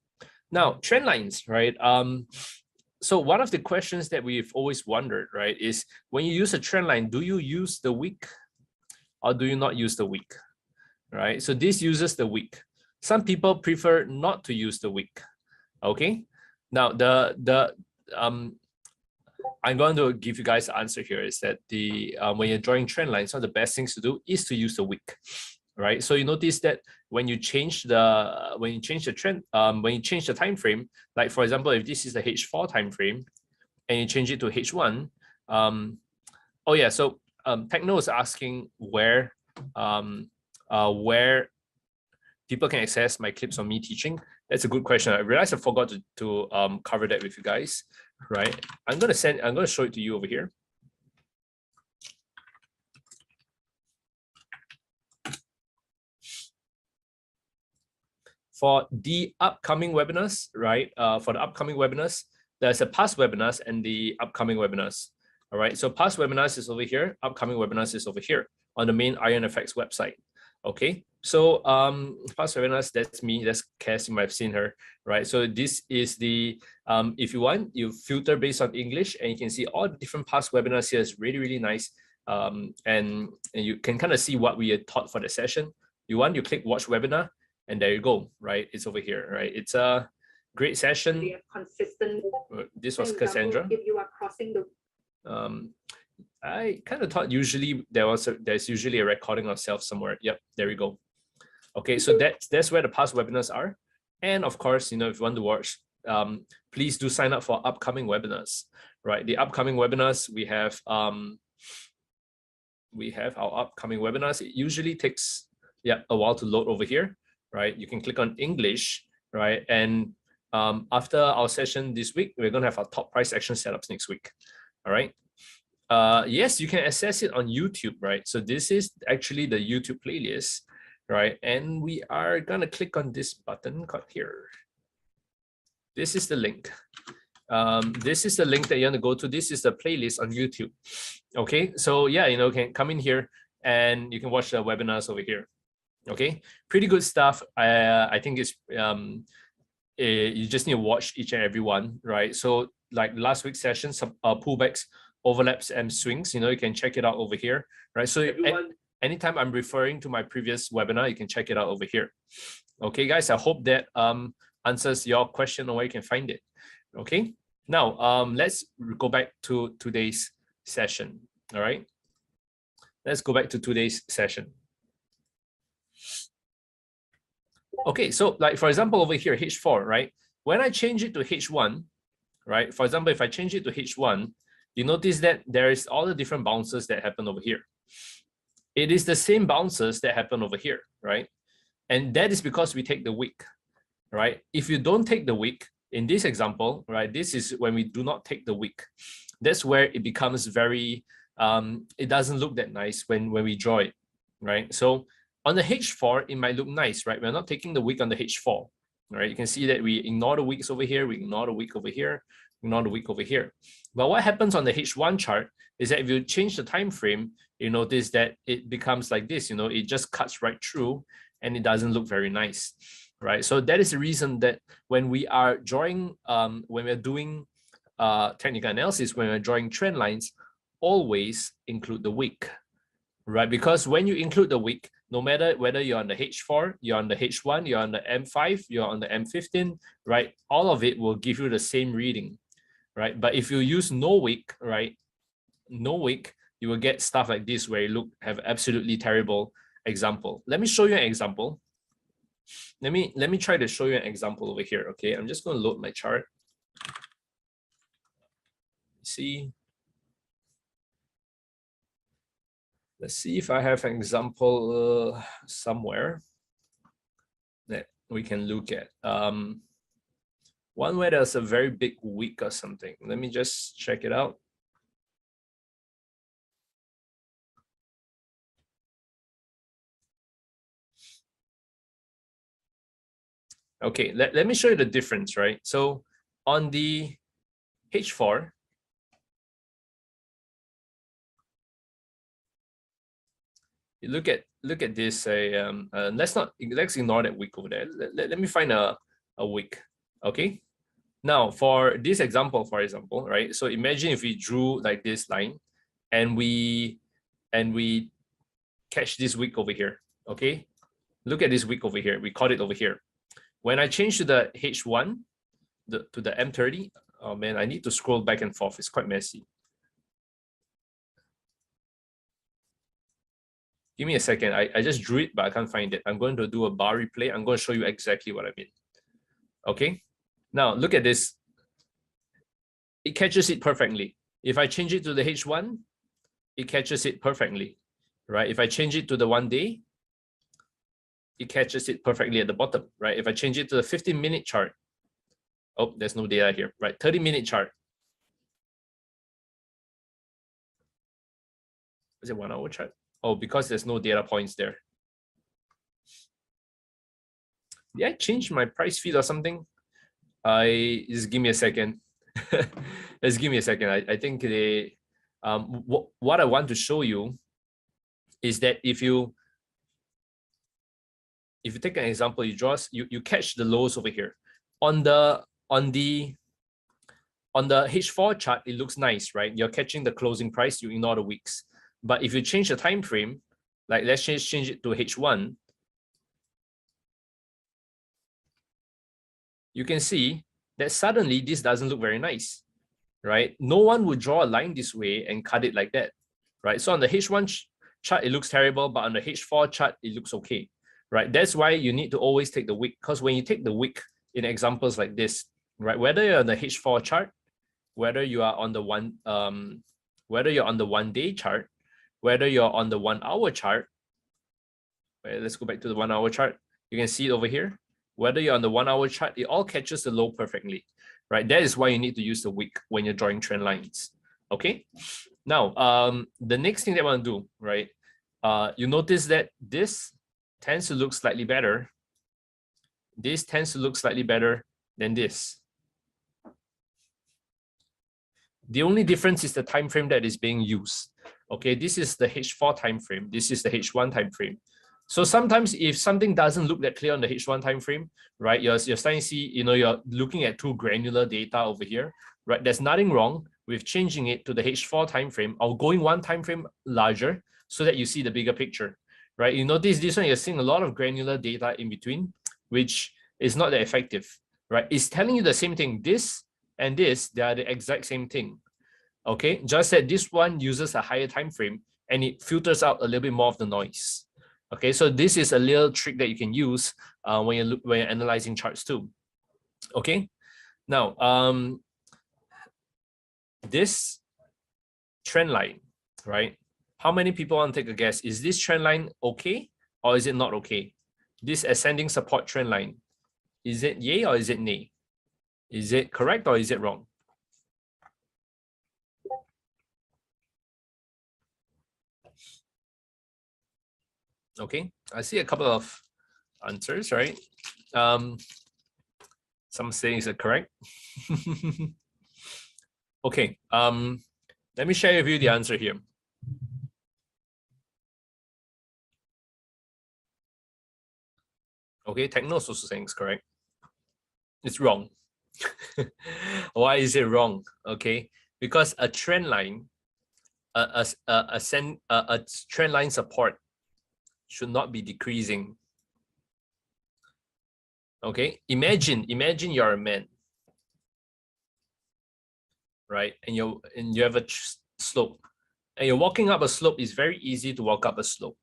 now trend lines, right? So one of the questions that we've always wondered, right, is when you use a trend line, do you use the week or do you not use the week, right? So this uses the week. Some people prefer not to use the week. Okay, now I'm going to give you guys the answer here is that when you're drawing trend lines, one of the best things to do is to use the week, right? So you notice that when you change the trend, when you change the time frame, like for example, if this is the H4 time frame, and you change it to H1, oh yeah, so Techno is asking where people can access my clips on me teaching. That's a good question. I realized I forgot to cover that with you guys, right? I'm gonna show it to you over here. For the upcoming webinars, right? For the upcoming webinars, there's a past webinars and the upcoming webinars. All right. So past webinars is over here. Upcoming webinars is over here on the main IronFX website. Okay. So past webinars, that's me. That's Cass. You might have seen her, right? So this is the if you want, you filter based on English, and you can see all the different past webinars here. It's really nice. And you can kind of see what we had taught for the session. You click watch webinar. And there you go, right? It's over here, right? It's a great session. Consistent. This was Cassandra. If you are crossing the I kind of thought usually there's usually a recording of self somewhere. Yep, there we go. Okay, so that's where the past webinars are. And of course, if you want to watch, please do sign up for upcoming webinars, right? The upcoming webinars, we have our upcoming webinars. It usually takes a while to load over here, right? You can click on English, right? And after our session this week, we're going to have our top price action setups next week. All right. Yes, you can access it on YouTube, right? So this is actually the YouTube playlist, right? And we are going to click on this button called here. This is the link. This is the link that you want to go to. This is the playlist on YouTube. Okay, so yeah, you can come in here and you can watch the webinars over here. Okay, pretty good stuff. I think it's you just need to watch each and every one, right? So like last week's session, some pullbacks, overlaps, and swings. You can check it out over here, right? So anytime I'm referring to my previous webinar, you can check it out over here. Okay, guys, I hope that answers your question on where you can find it. Okay, now let's go back to today's session. All right, let's go back to today's session. Okay, so like for example over here, H4, right? When I change it to H1, right? For example, if I change it to H1, you notice that there is all the different bounces that happen over here. It is the same bounces that happen over here, right? And that is because we take the wick, right? If you don't take the wick, in this example, right, this is when we do not take the wick. That's where it becomes very, it doesn't look that nice when we draw it, right? So on the H4, it might look nice, right? We're not taking the wick on the H4, right? You can see that we ignore the wicks over here, we ignore the wick over here, ignore the wick over here. But what happens on the H1 chart is that if you change the time frame, you notice that it becomes like this, it just cuts right through and it doesn't look very nice, right? So that is the reason that when we are drawing, when we're doing technical analysis, when we're drawing trend lines, always include the wick, right? Because when you include the wick, no matter whether you're on the H4, you're on the H1, you're on the M5, you're on the M15, right? All of it will give you the same reading, right? But if you use no wick, right? No wick, you will get stuff like this where you have absolutely terrible example. Let me show you an example. Let me try to show you an example over here. Okay, I'm just going to load my chart. See. Let's see if I have an example somewhere that we can look at. One where there's a very big wick or something. Let me just check it out. Okay, let me show you the difference, right? So on the H4, you look at this. Let's ignore that wick over there. Let me find a wick. Okay. Now for this example, for example, right? So imagine if we drew like this line, and we catch this wick over here. Okay. Look at this wick over here. We caught it over here. When I change to the H1, to the M30, oh man, I need to scroll back and forth. It's quite messy. Give me a second. I just drew it, but I can't find it. I'm going to do a bar replay. I'm going to show you exactly what I mean. Okay. Now look at this. It catches it perfectly. If I change it to the H1, it catches it perfectly, right? If I change it to the 1 day, it catches it perfectly at the bottom, right? If I change it to the 15-minute chart, oh, there's no data here, right? 30-minute chart. Is it 1 hour chart? Oh, because there's no data points there. Did I change my price feed or something? Just give me a second. Just give me a second. I think they, what I want to show you is that if you take an example, you catch the lows over here. On the H4 chart, it looks nice, right? You're catching the closing price, you ignore the wicks. But if you change the time frame, like let's change it to H1, you can see that suddenly this doesn't look very nice, right? No one would draw a line this way and cut it like that, right? So on the H1 chart, it looks terrible, but on the H4 chart, it looks okay, right? That's why you need to always take the wick, because when you take the wick in examples like this, right, whether you're on the H4 chart, whether you are on the whether you're on the 1 day chart, whether you're on the 1 hour chart, right, let's go back to the 1 hour chart. You can see it over here. Whether you're on the 1 hour chart, it all catches the low perfectly, right? That is why you need to use the wick when you're drawing trend lines. Okay. Now, the next thing that I want to do, right? You notice that this tends to look slightly better. This tends to look slightly better than this. The only difference is the time frame that is being used. Okay, this is the H4 time frame. This is the H1 time frame. So sometimes if something doesn't look that clear on the H1 time frame, right, you're starting to see, you're looking at too granular data over here, right? There's nothing wrong with changing it to the H4 time frame or going one time frame larger so that you see the bigger picture, right? You notice this one, you're seeing a lot of granular data in between, which is not that effective, right? It's telling you the same thing. This and this, they are the exact same thing. Okay, just that this one uses a higher time frame and it filters out a little bit more of the noise. Okay, so this is a little trick that you can use when you're analyzing charts too. Okay, now this trend line, right? How many people want to take a guess? Is this trend line okay or is it not okay? This ascending support trend line, is it yay or is it nay? Is it correct or is it wrong? Okay, I see a couple of answers, right? Some saying is it correct? Okay, let me share with you the answer here. Okay, Techno is also saying it's correct. It's wrong. Why is it wrong? Okay, because a trend line, a trend line support should not be decreasing. Okay, imagine you're a man, right? And you have a slope, and you're walking up a slope. It's very easy to walk up a slope,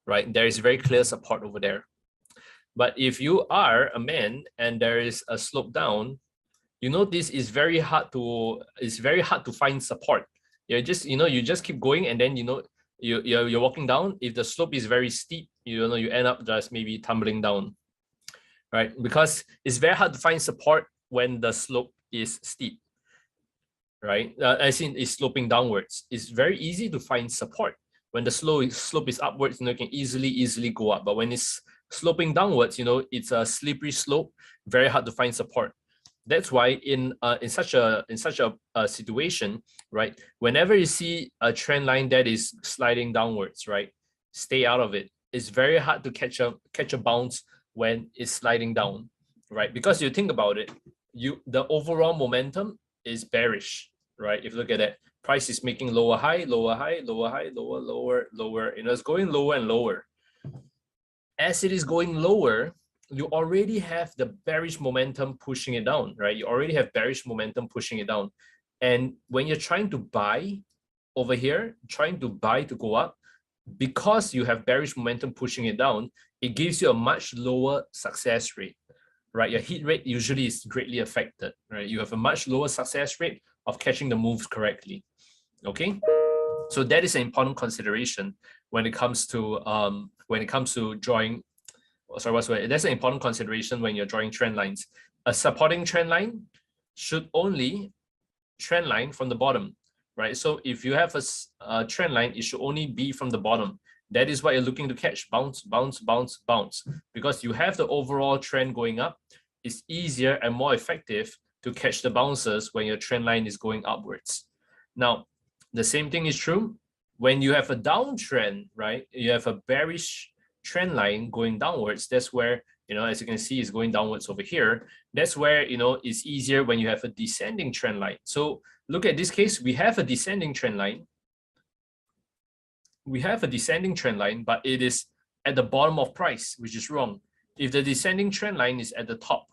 right? There is very clear support over there. But if you are a man and there is a slope down, you notice it's very hard to find support. You just keep going, and then you're walking down. If the slope is very steep, you end up just maybe tumbling down, right? Because it's very hard to find support when the slope is steep, right? As in it's sloping downwards. It's very easy to find support when the slope is upwards. You can easily go up. But when it's sloping downwards, it's a slippery slope. Very hard to find support. That's why in such a situation, right, whenever you see a trend line that is sliding downwards, right, stay out of it. It's very hard to catch a bounce when it's sliding down, right? Because you think about it, the overall momentum is bearish, right? If you look at it, price is making lower high, lower high, lower high, lower, lower, lower. It's going lower and lower. As it is going lower, you already have the bearish momentum pushing it down, right? You already have bearish momentum pushing it down. And when you're trying to buy over here, trying to buy to go up, because you have bearish momentum pushing it down, it gives you a much lower success rate, right? Your hit rate usually is greatly affected, right? You have a much lower success rate of catching the moves correctly, okay? So that is an important consideration when it comes to drawing. That's an important consideration when you're drawing trend lines. A supporting trend line should only trend line from the bottom, right? So if you have a trend line, it should only be from the bottom. That is what you're looking to catch: bounce, bounce, bounce, bounce. Because you have the overall trend going up, it's easier and more effective to catch the bounces when your trend line is going upwards. Now, the same thing is true when you have a downtrend, right? You have a bearish trend line going downwards. That's where, as you can see, it's going downwards over here. That's where, it's easier when you have a descending trend line. So look at this case, we have a descending trend line. We have a descending trend line, but it is at the bottom of price, which is wrong. If the descending trend line is at the top,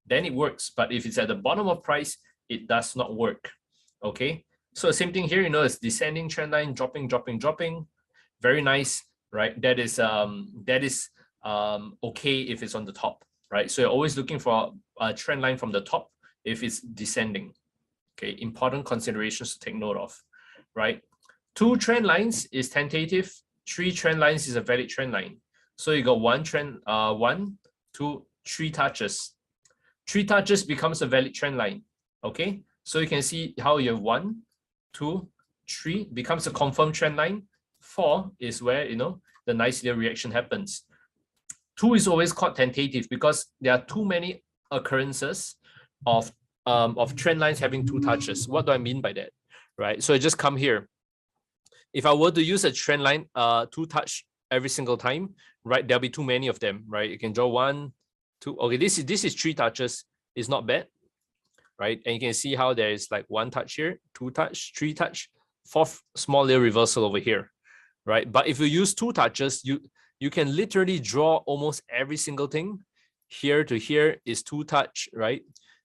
then it works. But if it's at the bottom of price, it does not work. Okay. So same thing here, it's descending trend line, dropping, dropping, dropping. Very nice, right? That is okay if it's on the top, right? So you're always looking for a trend line from the top if it's descending. Okay, important considerations to take note of, right? 2 trend lines is tentative, 3 trend lines is a valid trend line. So you got 1 trend, 1, 2, 3 touches. 3 touches becomes a valid trend line. Okay, so you can see how you have 1, 2, 3 becomes a confirmed trend line. 4 is where the nice little reaction happens. 2 is always called tentative because there are too many occurrences of trend lines having 2 touches. What do I mean by that? Right. So I just come here. If I were to use a trend line 2 touch every single time, right, there'll be too many of them, right? You can draw 1, 2. Okay, this is 3 touches. It's not bad, right? And you can see how there is like 1 touch here, 2 touch, 3 touch, 4th small little reversal over here, right? But if you use 2 touches, you can literally draw almost every single thing. Here to here is 2 touch, right?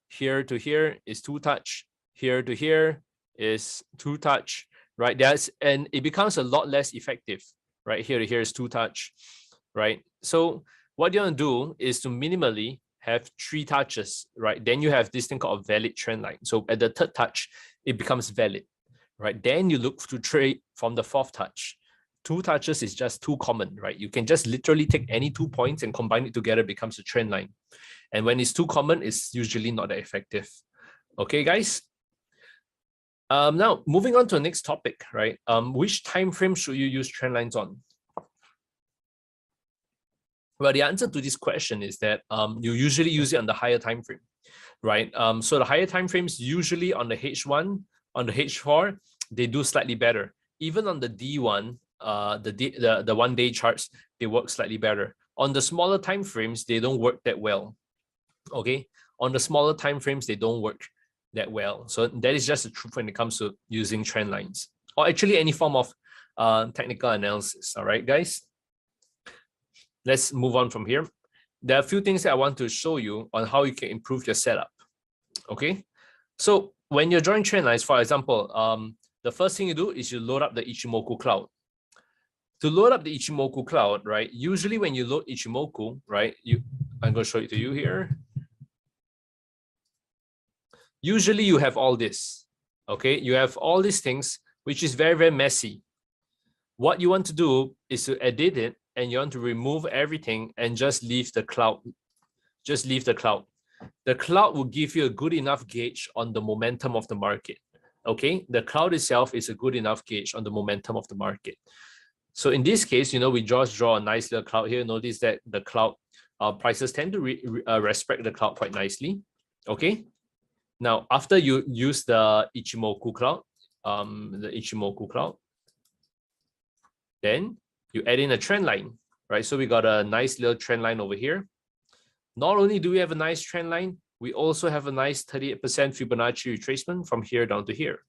Here to here is 2 touch. Here to here is 2 touch, right? And it becomes a lot less effective, right? Here to here is 2 touch, right? So what you want to do is to minimally have 3 touches, right? Then you have this thing called a valid trend line. So at the 3rd touch, it becomes valid, right? Then you look to trade from the 4th touch. 2 touches is just too common, right? You can just literally take any 2 points and combine it together, becomes a trend line. And when it's too common, it's usually not that effective. Okay, guys? Now, moving on to the next topic, right? Which time frame should you use trend lines on? Well, the answer to this question is that you usually use it on the higher time frame, right? So the higher time frames usually on the H1, on the H4, they do slightly better. Even on the D1, the 1 day charts, they work slightly better. On the smaller time frames, they don't work that well. Okay, on the smaller time frames, they don't work that well. So that is just the truth when it comes to using trend lines, or actually any form of technical analysis. All right, guys. Let's move on from here. There are a few things that I want to show you on how you can improve your setup. Okay, so when you're drawing trend lines, for example, the first thing you do is you load up the Ichimoku cloud. To load up the Ichimoku cloud, right? Usually when you load Ichimoku, right? I'm going to show it to you here. Usually you have all this, okay? You have all these things, which is very, very messy. What you want to do is to edit it, and you want to remove everything and just leave the cloud. Just leave the cloud. The cloud will give you a good enough gauge on the momentum of the market, okay? The cloud itself is a good enough gauge on the momentum of the market. So in this case, we just draw a nice little cloud here. Notice that the cloud prices tend to respect the cloud quite nicely, okay? Now, after you use the Ichimoku cloud, then you add in a trend line, right? So we got a nice little trend line over here. Not only do we have a nice trend line, we also have a nice 38% Fibonacci retracement from here down to here.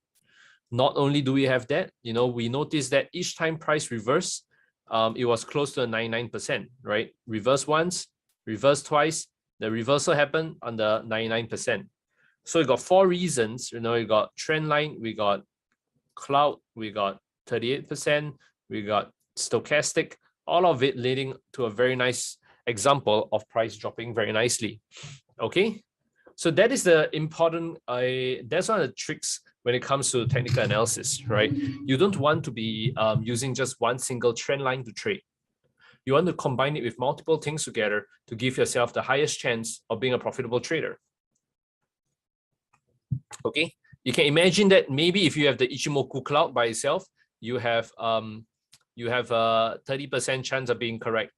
Not only do we have that, we notice that each time price reverse, it was close to a 99%, right? Reverse once, reverse twice, the reversal happened on the 99%. So we got 4 reasons, we got trend line, we got cloud, we got 38%, we got stochastic, all of it leading to a very nice example of price dropping very nicely. Okay, so that is the important, that's one of the tricks when it comes to technical analysis, right? You don't want to be using just one single trend line to trade. You want to combine it with multiple things together to give yourself the highest chance of being a profitable trader. Okay, you can imagine that maybe if you have the Ichimoku cloud by itself, you have a 30% chance of being correct.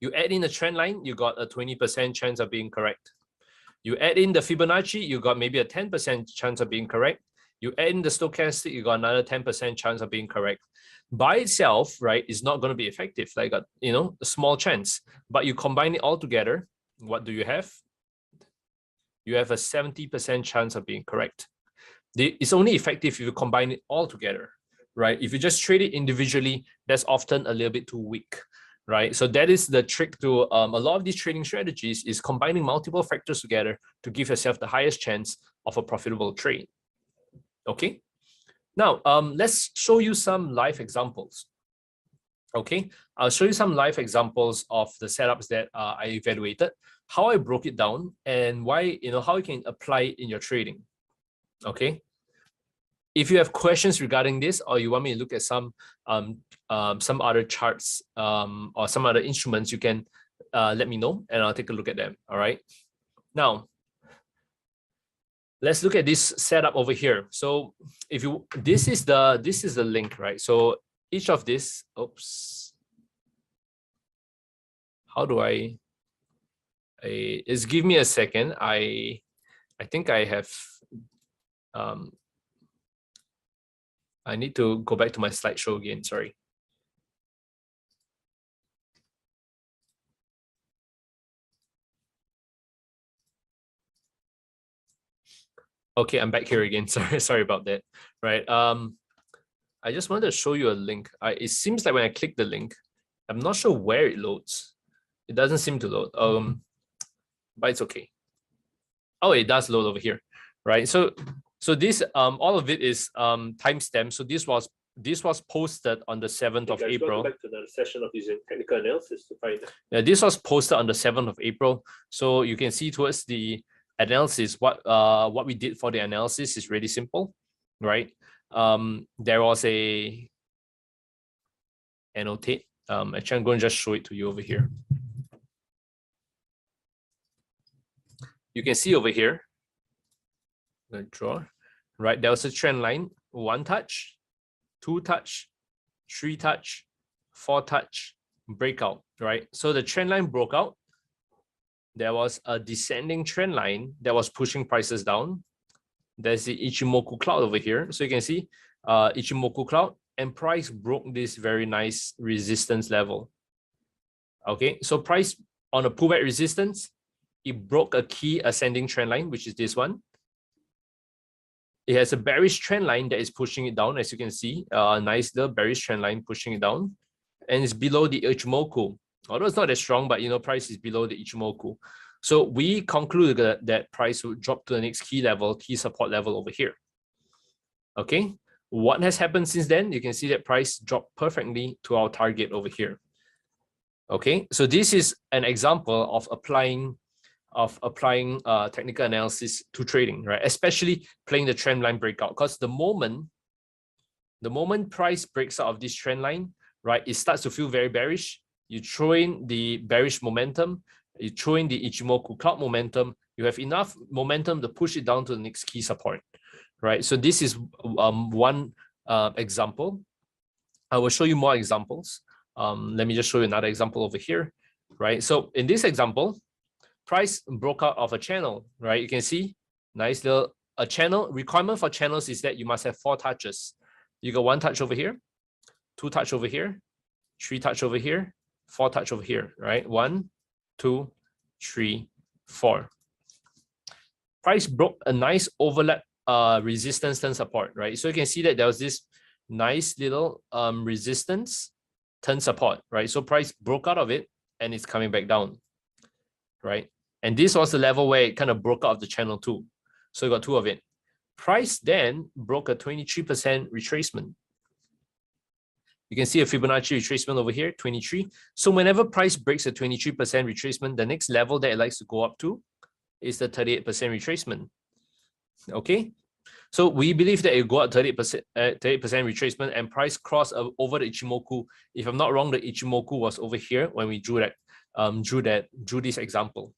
You add in a trend line, you got a 20% chance of being correct. You add in the Fibonacci, you got maybe a 10% chance of being correct. You add in the stochastic, you got another 10% chance of being correct. By itself, right, is not going to be effective, like a small chance. But you combine it all together, what do you have? You have a 70% chance of being correct. It's only effective if you combine it all together, right? If you just trade it individually, that's often a little bit too weak. right? So that is the trick to a lot of these trading strategies is combining multiple factors together to give yourself the highest chance of a profitable trade. Okay. Now, let's show you some live examples. Okay, I'll show you some live examples of the setups that I evaluated, how I broke it down, and why, how you can apply it in your trading. Okay. If you have questions regarding this, or you want me to look at some other charts or some other instruments, you can let me know, and I'll take a look at them. All right. Now, let's look at this setup over here. So if you, this is the link, right? So each of this, oops, how do is give me a second. I think I have, I need to go back to my slideshow again, sorry. Okay, I'm back here again. Sorry about that. Right. I just wanted to show you a link. It seems like when I click the link, I'm not sure where it loads. It doesn't seem to load. But it's okay. Oh, it does load over here, right? So this all of it is timestamp. So this was posted on the 7th of April. Go back to another session of using technical analysis to find it. Yeah, this was posted on the 7th of April. So you can see towards the analysis, what we did for the analysis is really simple, right? There was a annotate. Actually, I'm going to just show it to you over here. You can see over here, I'm going to draw, right? There was a trend line, 1 touch, 2 touch, 3 touch, 4 touch, breakout, right? So the trend line broke out. There was a descending trend line that was pushing prices down. There's the Ichimoku cloud over here. So you can see Ichimoku cloud, and price broke this very nice resistance level. Okay, so price on a pullback resistance, it broke a key ascending trend line, which is this one. It has a bearish trend line that is pushing it down, as you can see, a nice little bearish trend line pushing it down, and it's below the Ichimoku. Although it's not as strong, but price is below the Ichimoku. So we concluded that price would drop to the next key level, key support level over here. Okay, what has happened since then? You can see that price dropped perfectly to our target over here. Okay, so this is an example of applying technical analysis to trading, right? Especially playing the trend line breakout, because the moment price breaks out of this trend line, right, it starts to feel very bearish. You throw in the bearish momentum, you throw in the Ichimoku cloud momentum, you have enough momentum to push it down to the next key support, right? So this is one example. I will show you more examples. Let me just show you another example over here, right? So in this example, price broke out of a channel, right? You can see nice little channel. Requirement for channels is that you must have 4 touches. You got 1 touch over here, 2 touch over here, 3 touch over here, 4 touch over here, right? 1, 2, 3, 4. Price broke a nice overlap resistance turn support, right? So you can see that there was this nice little resistance turn support, right? So price broke out of it and it's coming back down, right? And this was the level where it kind of broke out of the channel too. So you got 2 of it. Price then broke a 23% retracement. You can see a Fibonacci retracement over here, 23. So whenever price breaks a 23% retracement, the next level that it likes to go up to is the 38% retracement. Okay, so we believe that it will go up 38% retracement and price cross over the Ichimoku. If I'm not wrong, the Ichimoku was over here when we drew this example.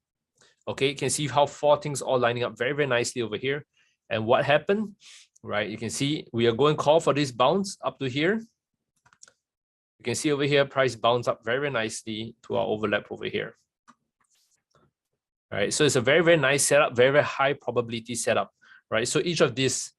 Okay, you can see how 4 things all lining up very, very nicely over here. And what happened, right? You can see we are going to call for this bounce up to here. You can see over here, price bounce up very, very nicely to our overlap over here. All right, so it's a very, very nice setup, very, very high probability setup, right? So each of these,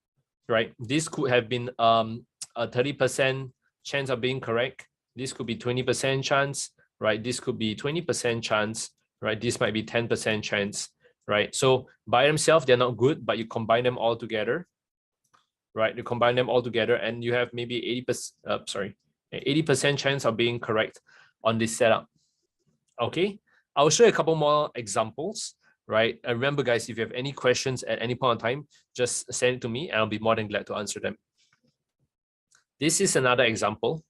right, this could have been a 30% chance of being correct. This could be 20% chance, right? This could be 20% chance, right? This might be 10% chance, right? So by themselves, they're not good, but you combine them all together, right? You combine them all together and you have maybe 80% chance of being correct. on this setup. Okay, I'll show you a couple more examples, right? And remember, guys, if you have any questions at any point in time, just send it to me and I'll be more than glad to answer them. This is another example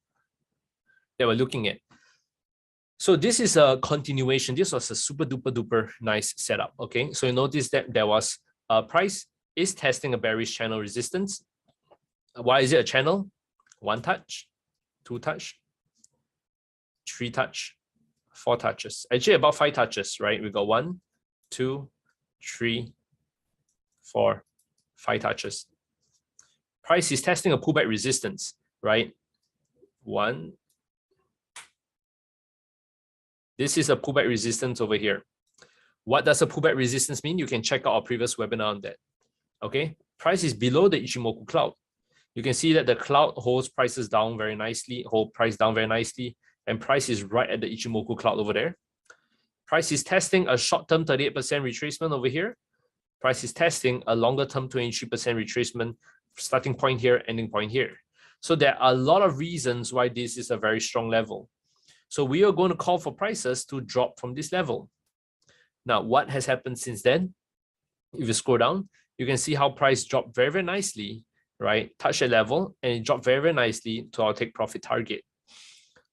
that we're looking at. So this is a continuation. This was a super duper duper nice setup. Okay, so you notice that there was a price is testing a bearish channel resistance. Why is it a channel? 1 touch, 2 touch, 3 touch, 4 touches. Actually, about 5 touches, right? We got 1, 2, 3, 4, 5 touches. Price is testing a pullback resistance, right? 1. This is a pullback resistance over here. What does a pullback resistance mean? You can check out our previous webinar on that. Okay, price is below the Ichimoku cloud. You can see that the cloud holds prices down very nicely, hold price down very nicely, and price is right at the Ichimoku cloud over there. Price is testing a short-term 38% retracement over here. Price is testing a longer-term 23% retracement, starting point here, ending point here. So there are a lot of reasons why this is a very strong level. So we are going to call for prices to drop from this level. Now, what has happened since then? If you scroll down, you can see how price dropped very, very nicely, right? Touch a level and it dropped very, very nicely to our take profit target,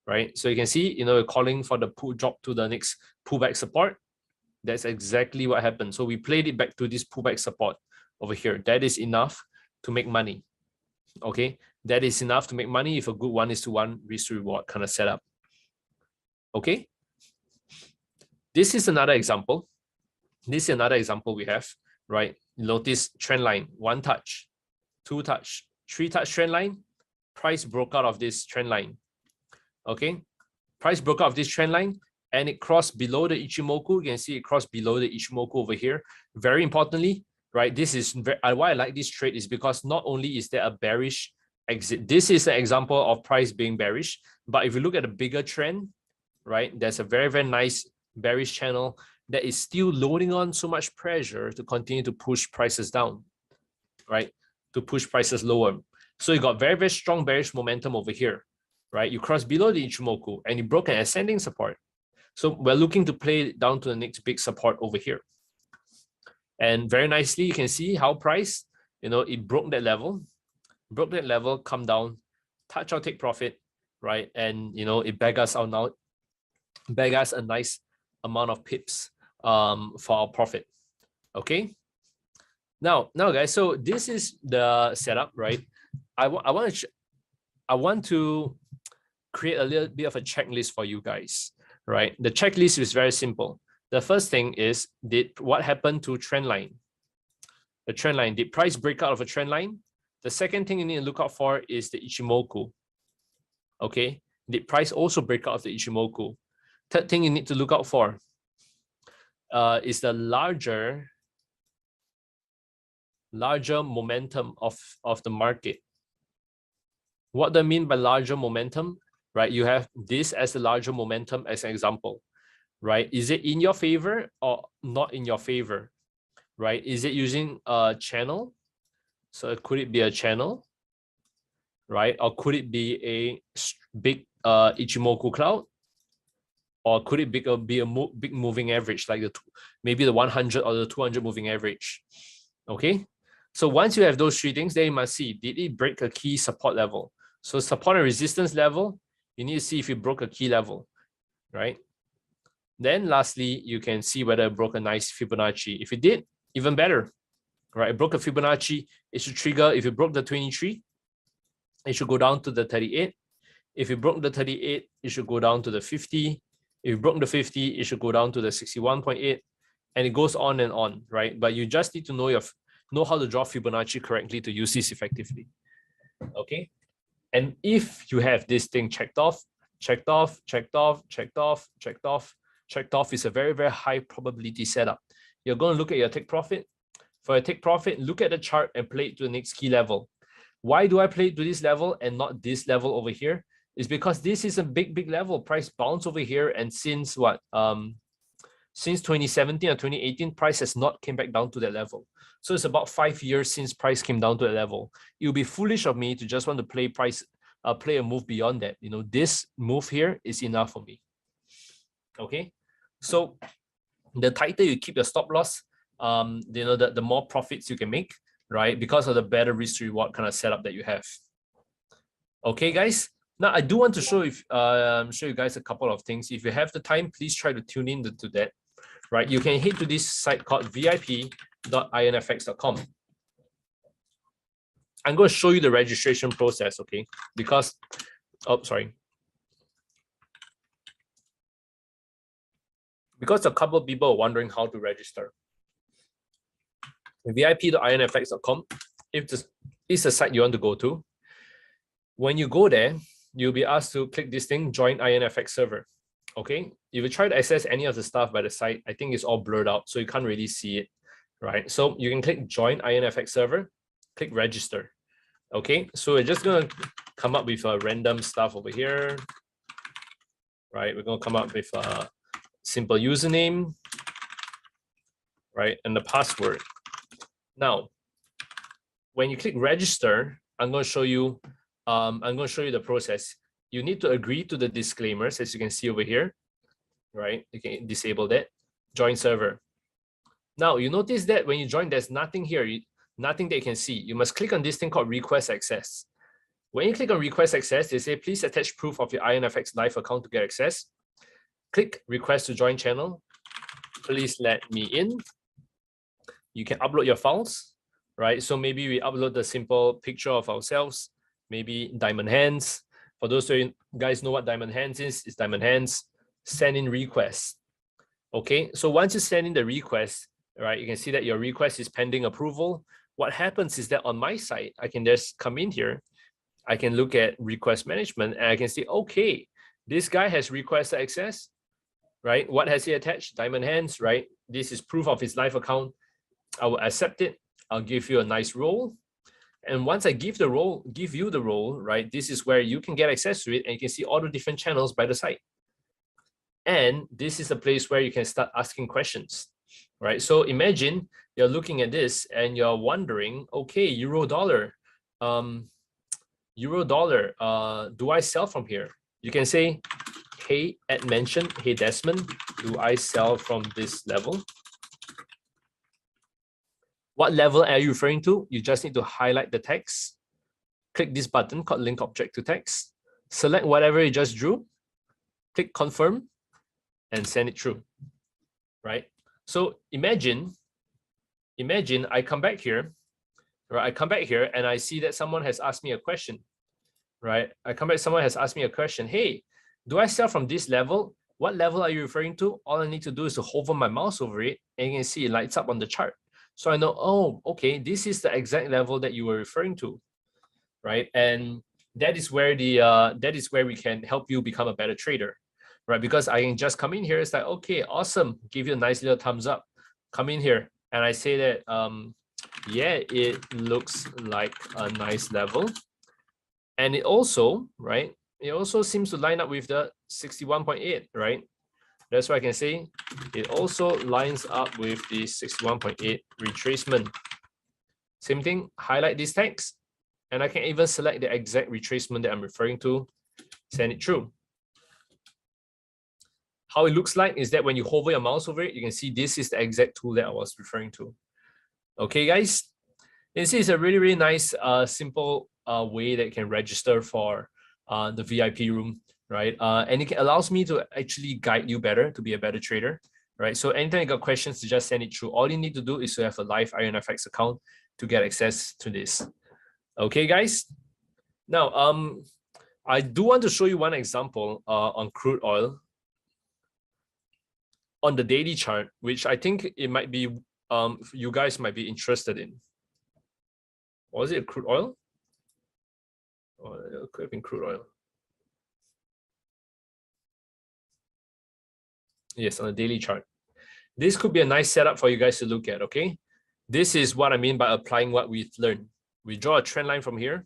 right? So you can see, we're calling for the pull drop to the next pullback support. That's exactly what happened. So we played it back to this pullback support over here. That is enough to make money. Okay, that is enough to make money if a good 1:1 risk to reward kind of setup. Okay, this is another example. This is another example we have, right? Notice trend line, 1 touch, 2 touch, 3 touch trend line. Price broke out of this trend line. Okay, price broke out of this trend line and it crossed below the Ichimoku. You can see it crossed below the Ichimoku over here. Very importantly, right? This is why I like this trade is because not only is there a bearish exit. This is an example of price being bearish, but if you look at the bigger trend, right? There's a very, very nice bearish channel that is still loading on so much pressure to continue to push prices down, right? To push prices lower. So you got very, very strong bearish momentum over here, right? You cross below the Ichimoku and you broke an ascending support. So we're looking to play it down to the next big support over here. And very nicely, you can see how price, it broke that level, come down, touch our take profit, right? And, it bag us out now, bag us a nice amount of pips for our profit. Okay. Now guys, so this is the setup, right? I want to create a little bit of a checklist for you guys, right? The checklist is very simple. The first thing is, what happened to trend line? The trend line, did price break out of a trend line? The second thing you need to look out for is the Ichimoku. Okay, did price also break out of the Ichimoku? Third thing you need to look out for is the larger momentum of the market. What do I mean by larger momentum? Right, you have this as the larger momentum as an example, right? Is it in your favor or not in your favor, right? Is it using a channel? So could it be a channel, right? Or could it be a big Ichimoku cloud? Or could it be a big moving average, like maybe the 100 or the 200 moving average? Okay, so once you have those 3 things, then you must see, did it break a key support level? So support and resistance level, you need to see if it broke a key level, right? Then lastly, you can see whether it broke a nice Fibonacci. If it did, even better, right? It broke a Fibonacci, it should trigger, if it broke the 23, it should go down to the 38. If it broke the 38, it should go down to the 50. If it broke the 50, it should go down to the 61.8, and it goes on and on, right? But you just need to know how to draw Fibonacci correctly to use this effectively, okay? And if you have this thing checked off, is a very, very high probability setup. You're going to look at your take profit. For a take profit, look at the chart and play it to the next key level. Why do I play it to this level and not this level over here? It's because this is a big level. Price bounce over here, and since what? Since 2017 or 2018, price has not came back down to that level. So it's about 5 years since price came down to that level. It would be foolish of me to just want to play a move beyond that. This move here is enough for me. Okay, so the tighter you keep your stop loss, the more profits you can make, right? Because of the better risk to reward kind of setup that you have. Okay, guys. Now I do want to show you guys a couple of things. If you have the time, please try to tune in to that. Right, you can head to this site called vip.ironfx.com. I'm going to show you the registration process, okay? Because, because a couple of people are wondering how to register. vip.ironfx.com, if this is a site you want to go to, when you go there, you'll be asked to click this thing, join IronFX server. Okay, if you try to access any of the stuff by the site, I think it's all blurred out, so you can't really see it, right? So you can click join IronFX server, click register. Okay, so we're just gonna come up with a random stuff over here, right? We're gonna come up with a simple username, right, and the password. Now, when you click register, I'm gonna show you the process. You need to agree to the disclaimers, as you can see over here, right? You can disable that. Join server. Now, you notice that when you join, there's nothing here, nothing that you can see. You must click on this thing called request access. When you click on request access, they say, please attach proof of your IronFX live account to get access. Click request to join channel. Please let me in. You can upload your files, right? So maybe we upload the simple picture of ourselves, maybe diamond hands. For those of you guys know what diamond hands is, it's diamond hands. Send in request. Okay, so once you send in the request, right, you can see that your request is pending approval. What happens is that on my side, I can just come in here. I can look at request management and I can see, okay, this guy has requested access, right? What has he attached? Diamond hands, right? This is proof of his live account. I will accept it. I'll give you a nice role. And once I give you the role, right, this is where you can get access to it and you can see all the different channels by the site. And this is a place where you can start asking questions, right? So imagine you're looking at this and you're wondering, okay, euro dollar, do I sell from here? You can say, hey, hey, Desmond, do I sell from this level? What level are you referring to? You just need to highlight the text. Click this button called link object to text. Select whatever you just drew. Click confirm and send it through, right? So imagine I come back here, right? I come back here and I see that someone has asked me a question, right? Someone has asked me a question. Hey, do I sell from this level? What level are you referring to? All I need to do is to hover my mouse over it and you can see it lights up on the chart. So I know, oh, okay, this is the exact level that you were referring to, right? And that is where we can help you become a better trader, right? Because I can just come in here, it's like, okay, awesome, give you a nice little thumbs up. Come in here and I say that, yeah, it looks like a nice level. And it also, right, it also seems to line up with the 61.8, right? That's why I can say it also lines up with the 61.8 retracement. Same thing, highlight this text, and I can even select the exact retracement that I'm referring to, send it through. How it looks like is that when you hover your mouse over it, you can see this is the exact tool that I was referring to. Okay, guys, you see it's a really, really nice, simple way that you can register for the VIP room, right? And it allows me to actually guide you better to be a better trader, right? So anytime you got questions, to just send it through. All you need to do is to have a live IronFX account to get access to this. Okay, guys. Now, I do want to show you one example on crude oil on the daily chart, which I think it might be you guys might be interested in. Was it crude oil? Oh, it could have been crude oil. Yes, on the daily chart. This could be a nice setup for you guys to look at, okay? This is what I mean by applying what we've learned. We draw a trend line from here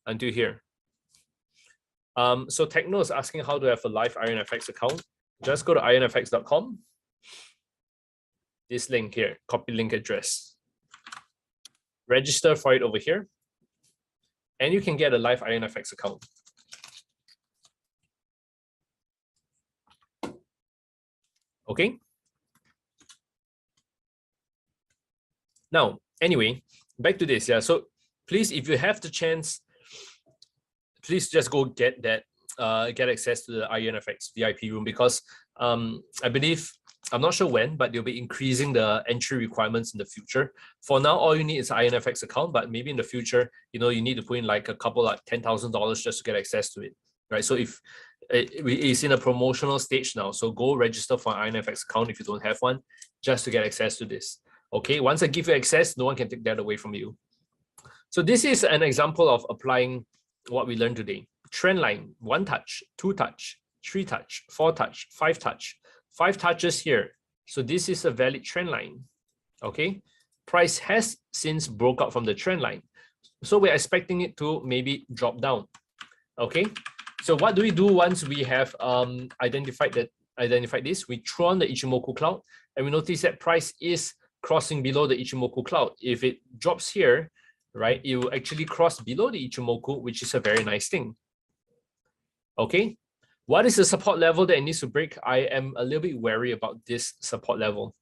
until here. So Techno is asking how to have a live IronFX account. Just go to ironfx.com. This link here, copy link address. Register for it over here. And you can get a live IronFX account. Okay. Now, anyway, back to this. Yeah. So please, if you have the chance, please just go get that, get access to the IronFX VIP room, because I believe, I'm not sure when, but they'll be increasing the entry requirements in the future. For now, all you need is an IronFX account, but maybe in the future, you need to put in like a couple, like $10,000 just to get access to it, right? So if it's in a promotional stage now, so go register for an IronFX account if you don't have one, just to get access to this. Okay, once I give you access, no one can take that away from you. So this is an example of applying what we learned today. Trend line, 1 touch, 2 touch, 3 touch, 4 touch, 5 touch, 5 touches here. So this is a valid trend line. Okay, price has since broke out from the trend line, so we're expecting it to maybe drop down. Okay, so what do we do once we have identified this? We throw on the Ichimoku cloud, and we notice that price is crossing below the Ichimoku cloud. If it drops here, right, it will actually cross below the Ichimoku, which is a very nice thing. Okay, what is the support level that it needs to break? I am a little bit wary about this support level,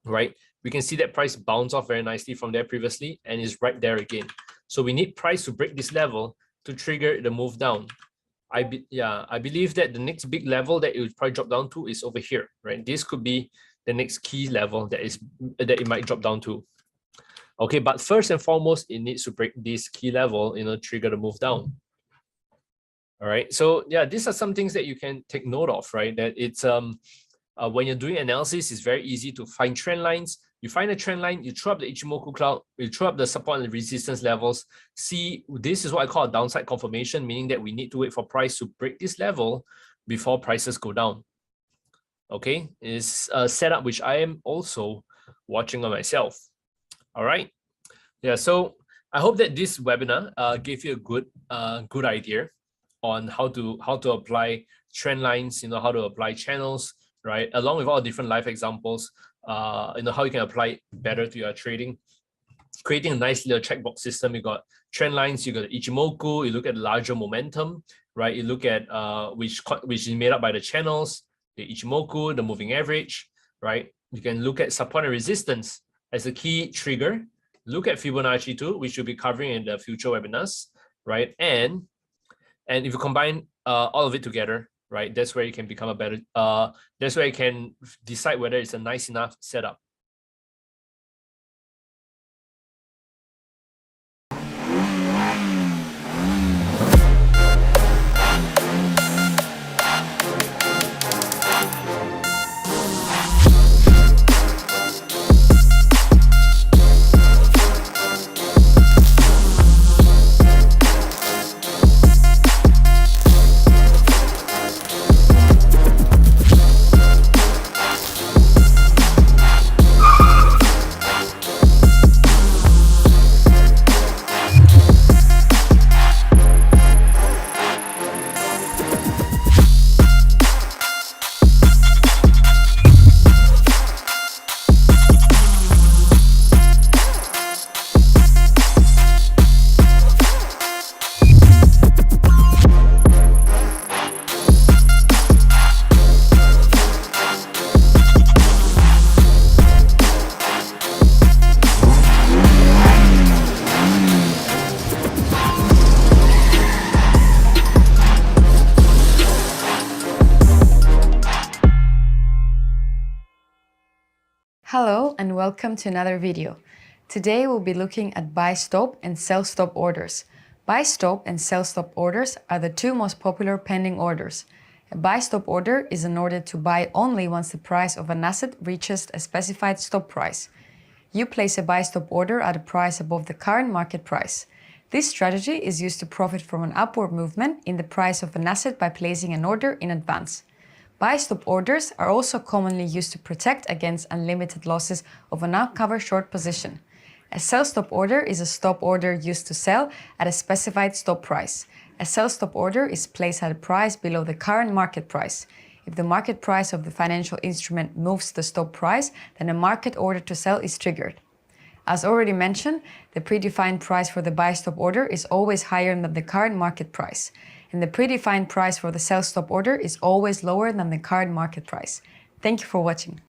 right? We can see that price bounced off very nicely from there previously and is right there again. So we need price to break this level to trigger the move down. I believe that the next big level that it would probably drop down to is over here, right? This could be the next key level that it might drop down to. Okay, but first and foremost, it needs to break this key level, trigger the move down. All right, so yeah, these are some things that you can take note of, right? That it's when you're doing analysis, it's very easy to find trend lines. You find a trend line, you throw up the Ichimoku cloud, you throw up the support and resistance levels. See, this is what I call a downside confirmation, meaning that we need to wait for price to break this level before prices go down. Okay, it's a setup which I am also watching on myself. All right, yeah. So I hope that this webinar gave you a good idea on how to apply trend lines, how to apply channels, right? Along with all different live examples, how you can apply it better to your trading. Creating a nice little checkbox system. You got trend lines, you got Ichimoku, you look at the larger momentum, right? You look at which is made up by the channels, the Ichimoku, the moving average, right? You can look at support and resistance as a key trigger. Look at Fibonacci too, which we'll be covering in the future webinars, right? And if you combine all of it together, right, that's where you can become a better, that's where you can decide whether it's a nice enough setup. Hello and welcome to another video. Today we'll be looking at buy stop and sell stop orders. Buy stop and sell stop orders are the two most popular pending orders. A buy stop order is an order to buy only once the price of an asset reaches a specified stop price. You place a buy stop order at a price above the current market price. This strategy is used to profit from an upward movement in the price of an asset by placing an order in advance. Buy stop orders are also commonly used to protect against unlimited losses of an uncovered short position. A sell stop order is a stop order used to sell at a specified stop price. A sell stop order is placed at a price below the current market price. If the market price of the financial instrument moves the stop price, then a market order to sell is triggered. As already mentioned, the predefined price for the buy stop order is always higher than the current market price, and the predefined price for the sell stop order is always lower than the current market price. Thank you for watching.